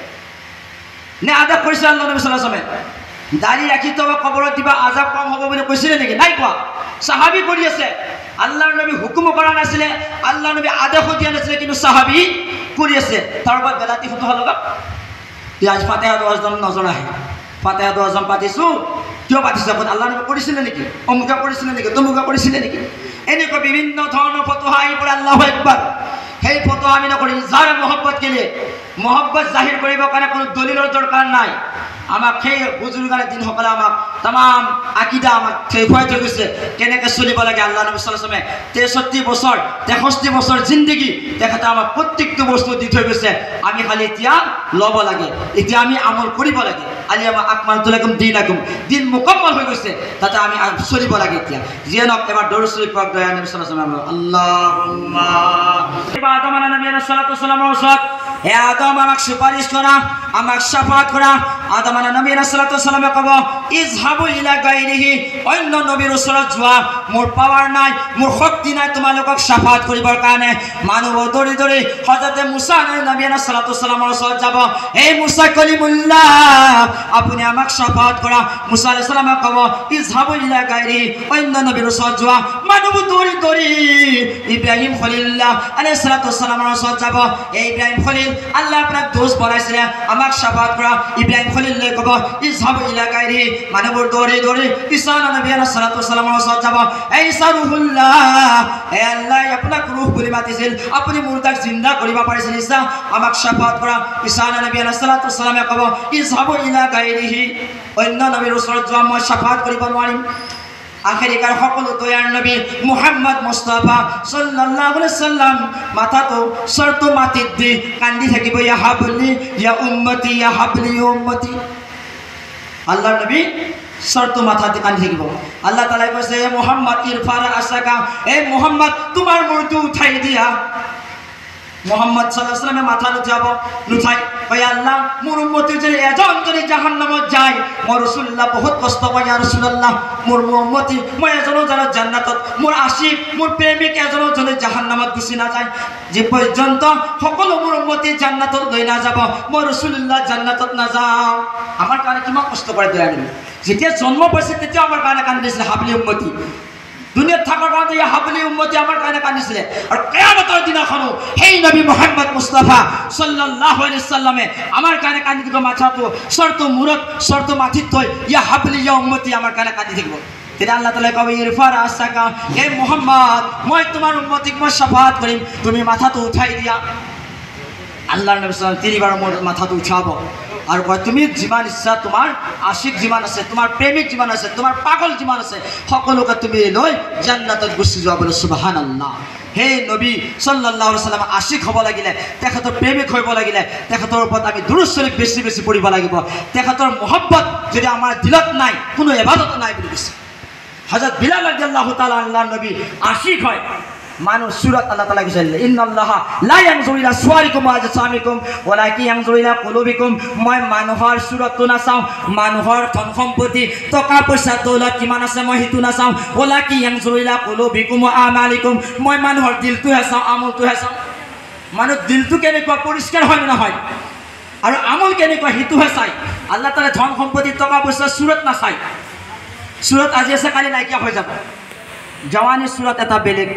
নে আদেশ কৰিছে আল্লাহ নবী সাল্লাল্লাহু আলাইহি ওয়াসাল্লাম দাড়ি ৰাখি থবা কবৰত দিবা আযাব কম হ'ব বুলি কৈছিলে নেকি নাই কোৱা সাহাবী কৰি আছে আল্লাহৰ নবী হুকুম কৰা নাছিলে আল্লাহ নবী আদেশ দিয়া নাছিলে কিন্তু সাহাবী কৰি আছে তাৰ ওপৰত বেদাতি ফতোহা লগা আজ ফাতিহা দোয়া ইসলাম নজৰ আহে ফাতিহা দোয়া ইসলাম পাতিছো কিয় পাতিছে আল্লাহ নবী কৰিছিলে নেকি অমুকা কৰিছিলে নেকি তমুকা কৰিছিলে নেকি এনেকুৱা বিভিন্ন ধৰণৰ ফতোহা আহি পৰে আল্লাহু আকবাৰ সেই ফতোহা আমি নকৰি যাৰ মহব্বত কেলে মহব্বত জাহিৰ কৰিব কাৰণে কোনো দলিলৰ দৰকাৰ নাই আমাক সেই বুজুৰ্গানে দিনসকলে আমাক তাম আকিদা আমাক শিকাই থৈ গৈছে কেনেকৈ চলিব লাগে আল্লাহ নবী সাল্লাল্লাহু আলাইহি ওয়াসাল্লামে 63 বছৰ 63 বছৰ জিন্দগী তেখেতে আমাক প্ৰত্যেকটো বস্তু দি থৈ গৈছে আমি খালি এতিয়া ল'ব লাগে এতিয়া আমি আমল কৰিব লাগে আলিয়ামা আকমালতু লাকুম দীনাকুম দিন মুকম্মল হৈ গৈছে তাতে আমি চলিব লাগে এতিয়া জিয়ানক এবাৰ দৰুদ শরীফ পঢ়ক দয়া নবী সাল্লাল্লাহু আলাইহি ওয়াসাল্লাম আল্লাহুম্মা ইবাদা মানা নবী সাল্লাল্লাহু আলাইহি ওয়াসাল্লাম হে আদম আমাক সুপারিশ করা আমাক শাফাত করা আদম নবী সাল্লাল্লাহু আলাইহি ওয়াসাল্লামে কব ইযহাবু ইলা গায়রিহি অন্য নবীৰ ওচৰত যোৱা মোৰ পাৱাৰ নাই মোৰ শক্তি নাই তোমালোকক শাফাত কৰিবৰ কাৰণে মানুহ দৌৰি দৌৰি হযৰত মুসা নবী সাল্লাল্লাহু আলাইহি ওয়াসাল্লামৰ ওচৰত যাব হে মুসা কলিমুল্লাহ আপুনি আমাক শাফাত কৰা মুসা আলাইহিস সালামে কব ইযহাবু ইলা গায়ৰিহি অন্য নবীৰ ওচৰত যোৱা মানুহ দৌৰি দৌৰি ইব্ৰাহিম খলিলুল্লাহ আলাইহিস সালামৰ ওচৰত যাব হে ইব্ৰাহিম খলিল আল্লাহ আপোনাক দোষ বনাইছিলে আমাক আমাক সাফাত কৰা ইব্ৰাহিম খলিললৈ ক'ব ইজহাবু ইলা গাইৰি মানুহবোৰ দৌৰি দৌৰি ঈসা নবী আলাইহিস সালাতু ওয়াসালামৰ ওচৰত যাব এই ঈসা ৰুহুল্লাহ হে আল্লাহ আপোনাক ৰুহ বুলি মাতিছিল আপুনি মুৰ্দাক জিন্দা কৰিব পাৰিছিল ঈসা আমাক সাফাত কৰা ঈসা নবী আলাইহিস সালাতু ওয়াসালামে ক'ব ইজহাবু ইলা গাইৰিহি অন্য নবীৰ ওচৰত যোৱা মই সাফাত কৰিব নোৱাৰিম আখেৰিকাৰ সকলো দয়াৰ নবী মুহাম্মদ মুস্তাফা সাল্লাল্লাহু আলাইহি ওয়াসাল্লাম মাথাটো সৰটো মাটিত দি কান্দি থাকিব ইয়া হাবলি ইয়া উম্মতি ইয়া হাবলি ইয়া উম্মতি আল্লাহৰ নবী সৰটো মাথাতে কান্দি থাকিব আল্লাহ তাআলাই কৈছে হে মুহাম্মদ ইৰফাৰা আসাকা হে মুহাম্মদ তোমাৰ মূৰটো উঠাই দিয়া মুহাম্মদ সাল্লাল্লাহু আলাইহি ওয়াসাল্লামে মাথা নুঠাই কয় আল্লাহ মোর উম্মতের যদি এজন যদি জাহান্নামত যায় মোর রাসূলুল্লাহ বহুত কষ্ট পায় ইয়া রাসূলুল্লাহ মোর উম্মতি মই এজনো যারা জান্নাতত মোর আশিক মোর প্রেমিক এজনো যদি জাহান্নামত গুচি না যায় যে পর্যন্ত সকলো মোর উম্মতি জান্নাতত লৈ না যাব মই রাসূলুল্লাহ জান্নাতত না যাও আমার কারণে কিমান কষ্ট করে দয়া নবী যেতিয়া জন্ম পাইছে তেতিয়া আমার কারণে কান্দিছিল হাবলি উম্মতি দুনিয়াত থাকার কারণে ইয়া হাবলি উম্মতি আমার কারণে কান্দিছিলে আর কিয়ামতের দিনাখনো সেই নবী মুহাম্মদ মুস্তাফা সাল্লাল্লাহু আলাইহি ওয়াসাল্লামে আমার কারণে কান্দি থাকিব মাথাটো সরতো মুরত সরতো মাথিত থৈ ইয়া হাবলি ইয়া উম্মতি আমার কারণে কান্দি থাকিব তেনে আল্লাহ তাআলা কবে ইরফারা আসাকা হে মুহাম্মদ মই তোমার উম্মতিক মই শাফাত করিম তুমি মাথাটো উঠাই দিয়া আল্লাহর নবী সাল্লাল্লাহু আলাইহি ওয়াসাল্লাম তিনিবাৰ মাথাটো উঠাব আর কয় তুমি যিমান ইচ্ছা তোমার আশিক যিমান আছে তোমার প্রেমিক যিমান আছে তোমার পাগল যিমান আছে সকলোকে তুমি লৈ জান্নাতত গুচি যোৱা বলে সুবহানাল্লাহ হে নবী সাল্লাল্লাহু আলাইহি ওয়াসাল্লাম আশিক হ'ব লাগিলে তেখেতৰ প্ৰেমিক হ'ব লাগিলে তেখেতৰ ওপৰত আমি দুৰুদ শৰীফ বেছি বেছি পঢ়িব লাগিব তেখেতৰ মহব্বত যদি আমাৰ দিলত নাই কোনো ইবাদত নাই বুলি কৈছে হযরত বিলাল রাদিয়াল্লাহু তাআলা আল্লাহর নবী আশিক হয় মানুষ সূরাত আল্লাহ তাআলা কৈছে ইন্নাল্লাহা লা ইয়ানজুরু ইলা সুওয়ারিকুম ওয়া আজসামিকুম ওয়ালাকিন ইয়ানজুরু ইলা কুলুবিকুম মই মানুহৰ সূৰতটো নাচাওঁ মানুহৰ ধন সম্পত্তি টকা পইচা দৌলত কিমান আছে মই হিতু নাচাওঁ ওয়ালাকিন ইয়ানজুরু ইলা কুলুবিকুম ওয়া আমালিকুম মই মানুহৰ দিলটোহে চাওঁ আমলটোহে চাওঁ মানুহ দিলটো কেনেকুৱা পৰিষ্কাৰ হয় না নহয় আৰু আমল কেনেকুৱা হিতুহে চাই আল্লাহ তাআলা ধন সম্পত্তি টকা পইচা সূৰত নাচাই সূৰত আজি আছে কালি নাইকিয়া হৈ যাব জৱানীৰ সূৰত এটা বেলেগ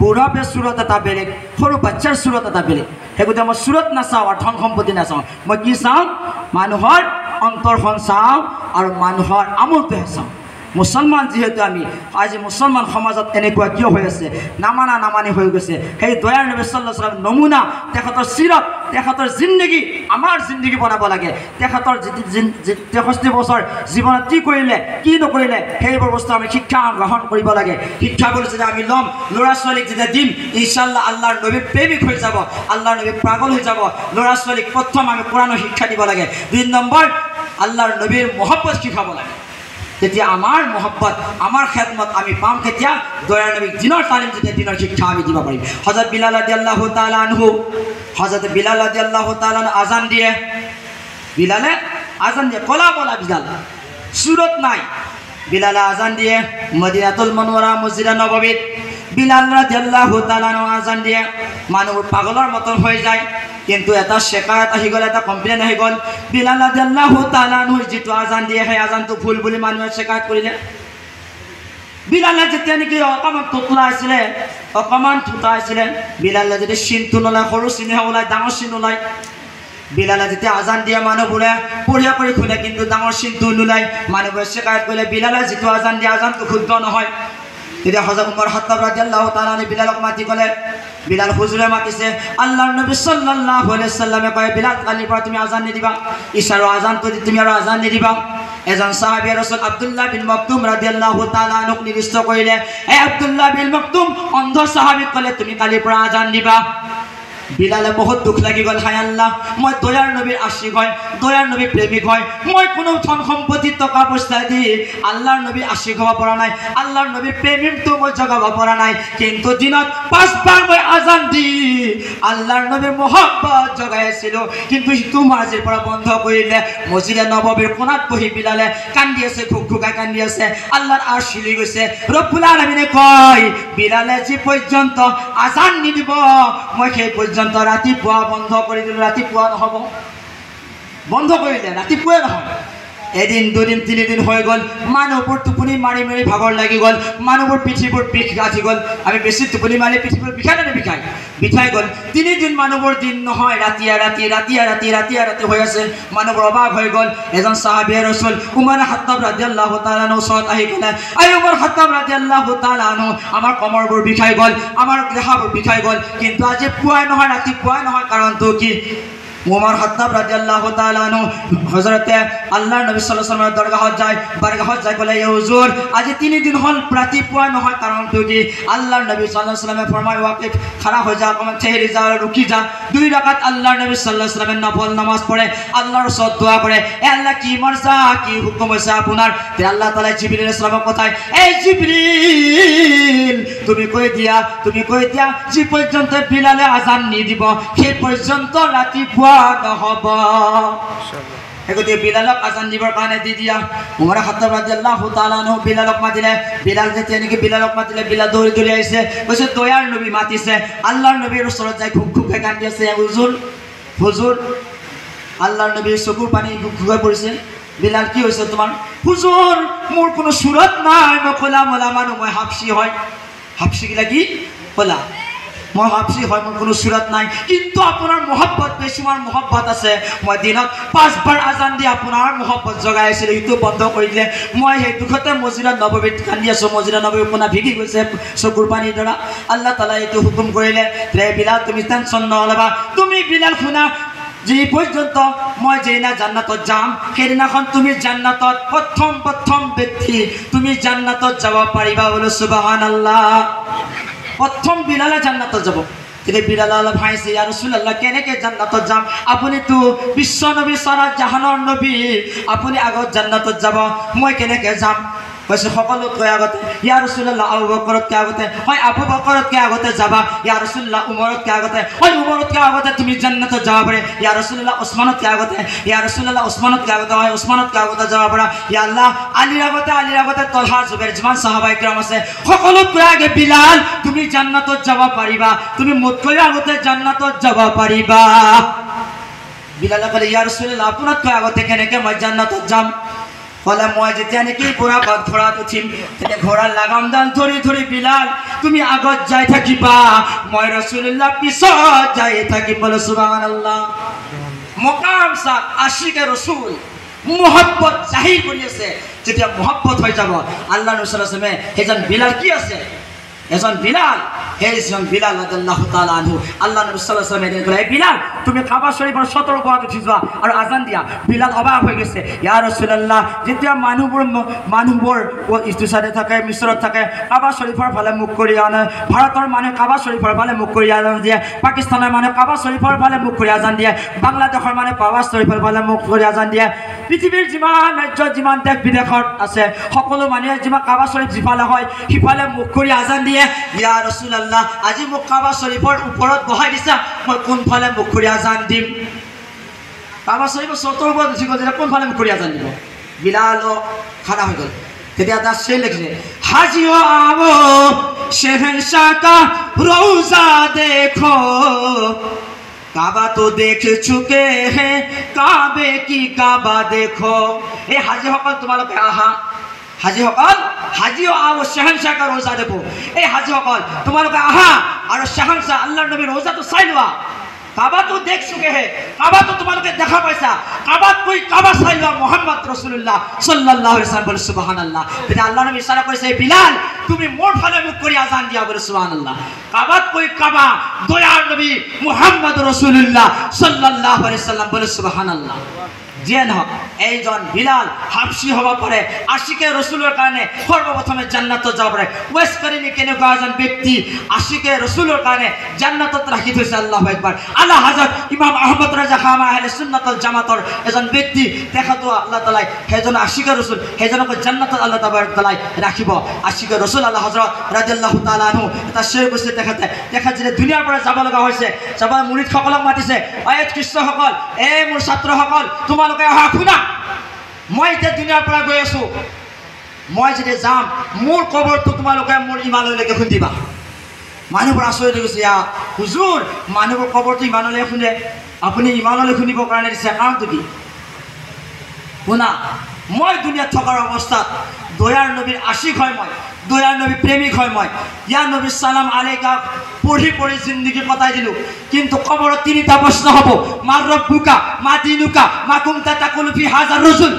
বুঢ়াপে সূৰত এটা বেলেগ সৰু বাচ্চাৰ সূৰত এটা বেলেগ হেগুতে মই সূৰত নাচাওঁ আৰু ধন সম্পত্তি নাচাওঁ মই কি চাওঁ মানুহৰ অন্তৰখন চাওঁ আৰু মানুহৰ আমলটোহে চাওঁ মুছলমান যেহেতু আমি আজি মুছলমান সমাজত এনেকুৱা কিয় হৈ আছে নামানি হৈ গৈছে সেই দয়াৰ নবী সাল্লাল্লাহু আলাইহি ওয়াসাল্লাম নমুনা তেখেতৰ সিৰত তেখেতৰ জিন্দগী আমাৰ জিন্দগী বনাব লাগে তেখেতৰ 63 বছৰ জীৱনত কি কৰিলে কি নকৰিলে সেইবোৰ বস্তু আমি শিক্ষা গ্ৰহণ কৰিব লাগে শিক্ষা বুলি যদি আমি ল'ম ল'ৰা ছোৱালীক যেতিয়া দিম ইনশাআল্লাহ আল্লাহৰ নবীৰ প্ৰেমিক হৈ যাব আল্লাহৰ নবীৰ পাগল হৈ যাব ল'ৰা ছোৱালীক প্ৰথম আমি কোৰানৰ শিক্ষা দিব লাগে 2 নম্বৰ আল্লাহৰ নবীৰ মহব্বত শিকাব লাগে তেতিয়া আমাৰ মহব্বত আমাৰ খেদমত আমি পাম কেতিয়া দয়াৰ নবী দিনৰ তালিম যেতিয়া দিনৰ শিক্ষা আমি দিব পাৰিম হযরত বিলাল রাদিয়াল্লাহু তাআলা আনহু হযরত বিলাল রাদিয়াল্লাহু তাআলা আযান দিয়ে বিলালে আযান দিয়ে কলা বলা বিলাল সূরত নাই বিলালে আযান দিয়ে মদিনাতুল মুনাওয়ারা মসজিদে নববীত বিলাল রাদিয়াল্লাহু তাআলা আযান দিয়ে মানুহ পাগলৰ মতন হৈ যায় কিন্তু এটা শেকায়ত আহি গ'ল এটা কমপ্লেইন আহি গ'ল বিলাল রাদিয়াল্লাহু তাআলা আনহু যেটো আযান দিয়ে সেই আযানটো ভুল বুলি মানুহে শেকায়ত কৰিলে বিলালে যেতিয়া নেকি অকমান টুকলা আছিলে অকমান থুতা আছিলে বিলালে যদি চিনটো নলয় সৰু চিনহে ওলায় ডাঙৰ চিন ওলায় বিলালে যেতিয়া আযান দিয়ে মানুহবোৰে পঢ়িয়া পঢ়ি শুনে কিন্তু ডাঙৰ চিনটো নোলায় মানুহবোৰে শেকায়ত কৰিলে বিলালে যেটো আযান দিয়ে আযানটো শুদ্ধ নহয় তেতিয়া হযরত উমর খাত্তাব রাদিয়াল্লাহু তাআলা আনহু বিলালক মাতি ক'লে বিলাল হুজুরে মাতিছে আল্লাহর নবী সাল্লাল্লাহু আলাইহি ওয়াসাল্লামে কয় বিলাল কালিৰ পৰা তুমি আযান নিদিবা ইশাৰ আযান কৰি তুমি আৰু আযান নিদিবা এজন সাহাবী ৰাসূল আব্দুল্লাহ বিন মাকতুম ৰাদিয়াল্লাহু তাআলা আনহু নিৰ্দিষ্ট কৰিলে হে আব্দুল্লাহ বিন মাকতুম অন্ধ সাহাবী ক'লে তুমি কালিৰ পৰা আযান দিবা বিলালে বহুত দুখ লাগি গ'ল হায় আল্লাহ মই দয়াৰ নবীৰ আশিক হয় দয়াৰ নবীৰ প্ৰেমিক হয় মই কোনো ধন সম্পত্তি টকা পইচা দি আল্লাহৰ নবীৰ আশিক হ'ব পৰা নাই আল্লাহৰ নবীৰ প্ৰেমিকটো মই জগাব পৰা নাই কিন্তু দিনত 5 বাৰ মই আযান দি আল্লাহৰ নবীৰ মহব্বত জগাইছিলো কিন্তু তোমাৰ আজিৰ পৰা বন্ধ কৰিলে মসজিদে নববীৰ কোণাত বহি বিলালে কান্দি আছে খুকখুকাই কান্দি আছে আল্লাহৰ আৰশ হিলি গৈছে ৰব্বুল আলামিনে কয় বিলালে যি পৰ্যন্ত আযান নিদিব মই সেই পৰ্যন্ত ৰাতিপুৱা বন্ধ কৰি দিলো ৰাতিপুৱা নহব বন্ধ কৰিলে ৰাতিপুৱাই নহয় এদিন দুদিন তিনিদিন হৈ গ'ল মানুহবোৰ টোপনি মাৰি মাৰি ভাগৰ লাগি গ'ল মানুহবোৰ পিঠিবোৰ বিষ গাঠি গ'ল আমি বেছি টোপনি মাৰি পিঠিবোৰ বিষাই নে বিষাই গ'ল তিনিদিন মানুহবোৰ দিন নহয় ৰাতিয়ে ৰাতি হৈ আছে মানুহবোৰ অবাক হৈ গ'ল এজন সাহাবীয়ে ৰাসূল উমৰ খাত্তাব ৰাদিয়াল্লাহু তাআলা আনহু ওচৰত আহি ক'লে আই উমৰ খাত্তাব ৰাদিয়াল্লাহু তাআলা আনহু আমাৰ কমৰবোৰ বিষাই গ'ল আমাৰ দেহাবোৰ বিষাই গ'ল কিন্তু আজি পুৱাই নহয় ৰাতি পুৱাই নহয় কাৰণটো কি উমর খাত্তাব রাদিয়াল্লাহু তাআলা আনহু হযরতে আল্লাহর নবী সাল্লাল্লাহু আলাইহি ওয়াসাল্লামের বারগাহত যায় বলে ইয়া হুজুর আজি 3 দিন হল রাতি পুয়া নহয় কারণটো কি আল্লাহর নবী সাল্লাল্লাহু আলাইহি ওয়াসাল্লামে ফরমায় ওয়াকিফ খাড়া হয়ে যা কম ঠেহরি যা রুকি যা 2 রাকাত আল্লাহর নবী সাল্লাল্লাহু আলাইহি ওয়াসাল্লামের নফল নামাজ পড়ে আল্লাহর সাথে দোয়া করে এ আল্লাহ কি মর্জা কি হুকুম হইছে আপনার তে আল্লাহ তাআলা জিবরিল আলাইহিস সালামের কথায় এই জিবরিল তুমি কই দিয়া যে পর্যন্ত বিলালে আযান নি দিব সেই পর্যন্ত রাতি পুয়া নহব এগতি বিলালক আজান দিবৰ কাৰণে দি দিয়া উমৰ খাত্তাব ৰাদিয়াল্লাহু তাআলা আনহু বিলালক মাতিলে বিলাল যেতিয়া নেকি বিলালক মাতিলে বিলাল দৌৰি আহিছে কৈছে দয়াৰ নবী মাতিছে আল্লাহৰ নবীৰ ওচৰত যাই খুব কান্দি আছে হুজুৰ আল্লাহৰ নবীৰ চকুৰ পানী খুগাই পৰিছে বিলাল কি হৈছে তোমাৰ হুজুৰ মোৰ কোনো সুৰত নাই মই কলা মলা মানুহ মই হাবশী লাগি কলা মই হাবশী হয় মোৰ কোনো সুৰত নাই কিন্তু আপোনাৰ মহব্বত বেছিমাৰ মহব্বত আছে মই দিনত 5 বাৰ আজান দি আপোনাৰ মহব্বত জগাই আছিল ইটো বন্ধ কৰি দিলে মই সেই দুখতে মসজিদত নববীত কান্দি আছো মসজিদত নবী কোনা ভিগি গৈছে চকুৰ পানীৰ দ্বাৰা আল্লাহ তাআলা এইটো হুকুম কৰিলে ৰে বিলাল তুমি টেনচন নলবা তুমি বিলাল শুনা যে পর্যন্ত মই যেনা জান্নাতত যাম সেইদিনাখন তুমি জান্নাতত প্রথম ব্যক্তি তুমি জান্নাতত যাব পাৰিবা বলো সুবহানাল্লাহ প্রথম বিলালে জান্নাতত যাব তিনি বিলাল অলপ হাঁহিছে ইয়া রাসূলুল্লাহ কেনেকে জান্নাতত যাম আপুনি তো বিশ্ব নবী সারা জাহানৰ নবী আপুনি আগত জান্নাতত যাব মই কেনেকে যাম কৈছে সকলোতকৈ আগতে ইয়া রাসূলুল্লাহ আবু বকৰতকৈ আগতে হয় আবু বকৰতকৈ আগতে যাবা ইয়া ৰাসূলুল্লাহ উমৰতকৈ আগতে হয় উমৰতকৈ আগতে তুমি জান্নাতত যাব পাৰে ইয়া ৰাসূলুল্লাহ উসমানতকৈ আগতে ইয়া ৰাসূলুল্লাহ উসমানতকৈ আগতে হয় উসমানতকৈ আগতে যাব পাৰা ইয়া আল্লাহ আলীৰ আগতে তলহা জুবাইৰ যিমান সাহাবাই کرام আছে সকলোতকৈ আগে বিলাল তুমি জান্নাতত যাব পাৰিবা তুমি মোতকৈ আগতে জান্নাতত যাব পাৰিবা বিলালে ক'লে ইয়া রাসূলুল্লাহ আপোনাতকৈ আগতে কেনেকে মই জান্নাতত যাম বলে মই যেতিয়া নেকি পুরা ঘোড়াত উঠিম তেতিয়া ঘোড়াৰ লাগামডাল ধৰি বিলাল তুমি আগত যাই থাকিবা মই রাসূলুল্লাহ পিছত যাই থাকিম বলে সুবহানাল্লাহ মকাম সাক আশিকে রাসূল মোহব্বত জাহির কৰি আছে যেতিয়া মোহব্বত হৈ যাব আল্লাহ নবী সাল্লাল্লাহু আলাইহি ওয়াসাল্লামে এজন বিলাল কি আছে এজন বিলাল রাদিয়াল্লাহু তাআলা আনহু আল্লাহ নবী সাল্লাল্লাহু আলাইহি ওয়াসাল্লাম কলে বিলাল তুমি কাবা শৰীফৰ 17 গৰাত উঠি যোৱা আৰু আজান দিয়া বিলাল অবাক হৈ গৈছে ইয়া ৰাসূলুল্লাহ যেতিয়া মানুহবোৰ ইটো সাইডে থাকে মিছৰত থাকে কাবা শৰীফৰ ফালে মুখ কৰি আনে ভাৰতৰ মানুহ কাবা শৰীফৰ ফালে মুখ কৰি আজান দিয়ে পাকিস্তানৰ মানুহ কাবা শৰীফৰ ফালে মুখ কৰি আজান দিয়ে বাংলাদেশৰ মানুহ কাবা শৰীফৰ ফালে মুখ কৰি আজান দিয়ে পৃথিৱীৰ যিমান ৰাজ্য যিমান দেশ বিদেশত আছে সকলো মানুহে যিমান কাবা শৰীফ যিফালে হয় সিফালে মুখ কৰি আজান দিয়ে ইয়া ৰাসূলুল্লাহ আজি মোক কাবা শৰীফৰ ওপৰত বহাই দিছা মই কোন ফালে মুখ কৰি আজান দিম কাবা শৰীফৰ 70 গৰাত উঠি গ'ল কোন ফালে মুখ কৰি আজান দিব বিলাল খানা হৈ গ'ল তেতিয়া দাস সে লিখলে হাজিও আও শহনशाह का रोजा देखो काबा तो देख चुके हैं काबे की काबा देखो ए हाजी সকল তোমালোকে আহা হাজিও আও শহনशाह का रोजा देखो ए हाजी সকল তোমালোকে আহা আৰু শহনशाह আল্লাহৰ নবীৰ रोजा তো চাই লোৱা काबा तो देख चुके हैं काबा तो तुम्हारे देखा पैसा काबा कोई काबा साइला मोहम्मद रसूलुल्लाह सल्लल्लाहु अलैहि वसल्लम बोले सुबहानाल्लाह फिर अल्लाह ने इशारा करे बिलाल তুমি মোর ফালে মুখ করে আজান দিয়া বলে সুবহানাল্লাহ কাবা কোই কাবা দয়ার নবী মুহাম্মদ রাসূলুল্লাহ সাল্লাল্লাহু আলাইহি ওয়াসাল্লাম বলে সুবহানাল্লাহ জেন হক এইজন বিলাল হাবশী হওয়া পরে আশিকে রাসূলের কারণে সর্বপ্রথমে জান্নাতত যাব পারে ওয়েস করেনি কেন কাজন ব্যক্তি আশিকে রাসূলের কারণে জান্নাতত রাখি থৈছে আল্লাহু আকবার আলা হযরত ইমাম আহমদ রাজা খামা আহলে সুন্নাত ওয়াল জামাতর এজন ব্যক্তি দেখাতো আল্লাহ তাআলা হেজন আশিকে রাসূল হেজনক জান্নাতত আল্লাহ তাবারক তাআলা রাখিব আশিকে রাসূল আল্লাহ হযরত রাদিয়াল্লাহু তাআলা আনহু এটা শের বসে দেখা যে দুনিয়ার পরে যাব লগা হইছে যাব মুরিদ সকলক মাতিছে আয়াত কৃষ্ণ সকল এ মোর ছাত্র সকল তোমালোকে আহা শুনা মই যে দুনিয়াৰ পৰা গৈ আছো মই যদি যাম মোৰ কবৰটো তোমালোকে মোৰ ইমানলৈকে খুন্দিবা মানুহবোৰ আচৰিত গৈছে ইয়া হুজুৰ মানুহবোৰ কবৰটো ইমানলৈ খুন্দে আপুনি ইমানলৈ খুন্দিবৰ কাৰণে দিছে কাৰণটো কি শুনা মই দুনিয়াত থকাৰ অৱস্থাত দয়াৰ নবীৰ আশিক হয়, মই দয়াৰ নবীৰ প্ৰেমিক হয়, মই ইয়া নবী সালাম আলাইকা পঢ়ি পঢ়ি জিন্দগী কটাই দিলোঁ। কিন্তু কবৰত তিনিটা প্ৰশ্ন হ'ব, মা ৰব্বুকা, মা দিনুকা, মা কুনতা তাকুলু ফি হাযাৰ ৰাজুল।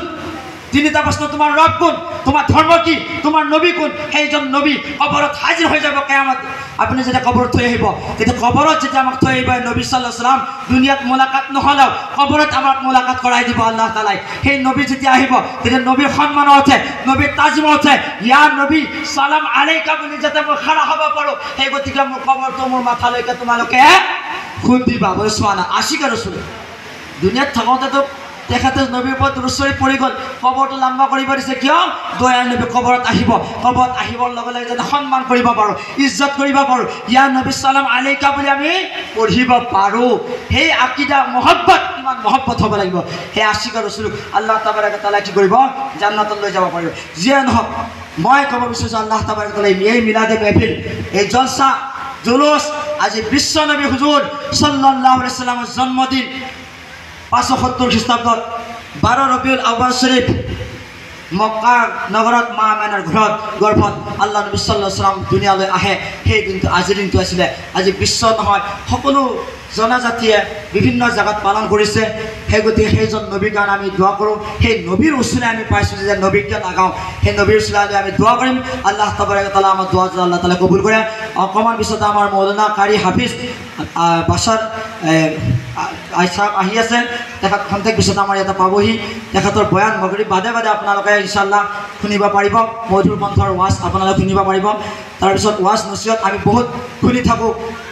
তিনিটা প্ৰশ্ন, তোমাৰ ৰব কোন, তোমাৰ ধৰ্ম কি, তোমাৰ নবী কোন। সেইজন নবী কবৰত হাজিৰ হৈ যাব কিয়ামত। আপুনি যেতিয়া কবৰত থৈ আহিব, তেতিয়া কবৰত যেতিয়া আমাক থৈ আহিব নবী সাল্লাল্লাহু আলাইহি ওয়াসাল্লাম, দুনিয়াত মোলাকাত নহ'লেও কবৰত আমাক মোলাকাত কৰাই দিব আল্লাহ তাআলাই। সেই নবী যেতিয়া আহিব তেতিয়া নবীৰ সন্মান উঠে, নবীৰ তাজিম উঠে, ইয়া নবী সালাম আলাইকা বুলি যাতে মই খাৰা হ'ব পাৰোঁ, সেই গতিকে মোৰ কবৰটো মোৰ মাথালৈকে তোমালোকে খুন্দিবা। বৈছোৱানা আশিক ৰাসূল দুনিয়াত থাকোঁতেতো তেখেতে নবীৰ ওপৰত দুৰুদ শৰীফ পঢ়ি গ'ল, কবৰটো লম্বা কৰিব দিছে। কিয়? দয়াৰ নবী কবৰত আহিব, কবৰত আহিবৰ লগে লগে যাতে সন্মান কৰিব পাৰোঁ, ইজ্জত কৰিব পাৰোঁ, ইয়া নবী সালাম আলাইকা বুলি আমি পঢ়িব পাৰোঁ। সেই আকিদা মহব্বত, কিমান মহব্বত হ'ব লাগিব। সেই আশিক ৰাসূলক আল্লাহ তাবাৰক ওয়া তাআলা কি কৰিব? জান্নাতত লৈ যাব পাৰিব। যিয়ে নহওক, মই ক'ব বিচাৰিছোঁ আল্লাহ তাবাৰক ওয়া তাআলা এই মিলাদে মেহফিল, এই জলসা জুলুস, আজি বিশ্ব নবী হুজুৰ সাল্লাল্লাহু আলাইহি ওয়াসাল্লামৰ জন্মদিন 570 খ্ৰীষ্টাব্দত 12 ৰবিউল আউৱাল শৰীফ মক্কা নগৰত মা আমেনাৰ গৰ্ভত আল্লাহ নবী সাল্লাল্লাহু আলাইহি ওয়াসাল্লাম দুনিয়ালৈ আহে। সেই দিনটো আজিৰ দিনটো আছিলে। আজি বিশ্ব নহয়, সকলো জনজাতিয়ে বিভিন্ন জাগাত পালন কৰিছে। সেই গতিকে সেইজন নবীৰ কাৰণে আমি দোৱা কৰোঁ। সেই নবীৰ উচিলাই আমি পাইছোঁ যে নবীক কিয় নাগাওঁ, সেই নবীৰ উচিলাই আমি দোৱা কৰিম। আল্লাহ তাবাৰক ওয়া তাআলা আমাৰ দোৱা আল্লাহ তাআলা কবুল কৰে। অকণমান পিছতে আমাৰ মৌলানা কাৰী হাফিজ বাছাৰ আহি আছে, তেখেত খন্তেক পিছত আমাৰ ইয়াতে পাবহি। তেখেতৰ বয়ান মগৰিব বাদে বাদে আপোনালোকে ইনশাআল্লাহ শুনিব পাৰিব, মধুৰ কণ্ঠৰ ৱাজ আপোনালোকে শুনিব পাৰিব। তাৰপিছত ৱাজ নচিহত আমি বহুত শুনি থাকোঁ,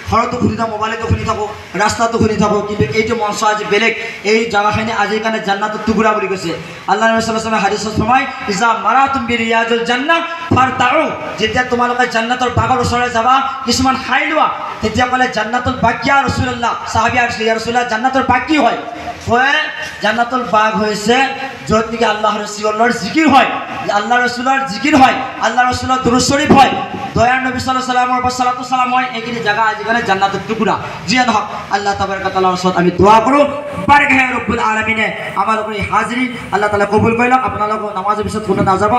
ঘৰতো শুনি থাকোঁ, মোবাইলতো শুনি থাকোঁ, ৰাস্তাতো শুনি থাকোঁ। কিন্তু এইটো মঞ্চ আজি বেলেগ। এই জেগাখিনি আজিৰ কাৰণে জান্নাতুত টুকুৰা বুলি কৈছে। আল্লাহ নবী সাল্লাল্লাহু আলাইহি ওয়াসাল্লামে হাদিছত ফৰমায়, ইজা মাৰাতুম বিৰিয়াজুল জান্নাহ ফাৰতাউ, যেতিয়া তোমালোকে জান্নাতৰ বাগৰ ওচৰলৈ যাবা, কিছুমান খাই লোৱা, তেতিয়া ক'লে জান্নাতুল বাকিয়া ৰাসূলুল্লাহ। সাহাবী আৰু ইয়া ৰাসূলুল্লাহ, জান্নাতৰ বাগ কি হয়? জান্নাতুল বাগ হৈছে য'ত নেকি আল্লাহ ৰাসূলৰ জিকিৰ হয়, আল্লাহ ৰাসূলৰ জিকিৰ হয়, আল্লাহ ৰাসূলৰ দুৰুদ শৰীফ হয়, দয়াৰ নবী সাল্লাল্লাহু আলাইহি ওয়াসাল্লামৰ ওপৰত সালাতু সালাম হয়। এইখিনি জায়গা আজিকালি জান্নাতুত টুকুৰা। যিয়ে নহওক, আল্লাহ তাবাৰক ওয়া তাআলাৰ ওচৰত আমি দোৱা কৰোঁ, বাৰিক হে ৰব্বুল আলামিনে আমালোকৰ এই হাজিৰি আল্লাহ তাআলা কবুল কৰি লওক। আপোনালোকক নামাজৰ পিছত কোনো নাযাব।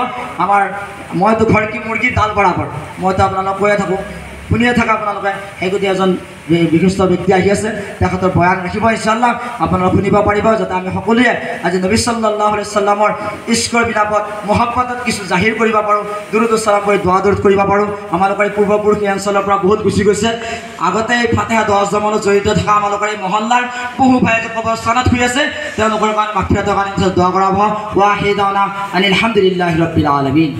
মইতো ঘৰ কি মুৰ্গী ডাল বৰাবৰ, মইতো আপোনালোকক কৈয়ে থাকোঁ, শুনিয়ে থাকা আপোনালোকে। সেই গতিকে এজন বিশিষ্ট ব্যক্তি আহি আছে, তেখেতৰ বয়ান ৰাখিব ইনশাআল্লাহ, আপোনালোকে শুনিব পাৰিব, যাতে আমি সকলোৱে আজি নবী সাল্লাল্লাহু আলাইহি ওয়াসাল্লামৰ ইস্কৰ বিলাপত মহব্বতত কিছু জাহিৰ কৰিব পাৰোঁ, দুৰুদ সালাম কৰি দোৱা দৰুদ কৰিব পাৰোঁ। আমালোকৰ এই পূৰ্বপুৰুষ এই অঞ্চলৰ পৰা বহুত গুচি গৈছে। আগতে এই ফাতেহা দোৱা জমানত জড়িত থকা আমালোকৰ এই মহল্লাৰ বহু ভাই কবৰস্থানত শুই আছে, তেওঁলোকৰ কাৰণে মাগফিৰাতৰ কাৰণে দোৱা কৰা হ'ব। ৱাহিদানা আনিল হামদুলিল্লাহি ৰাব্বিল আলামিন।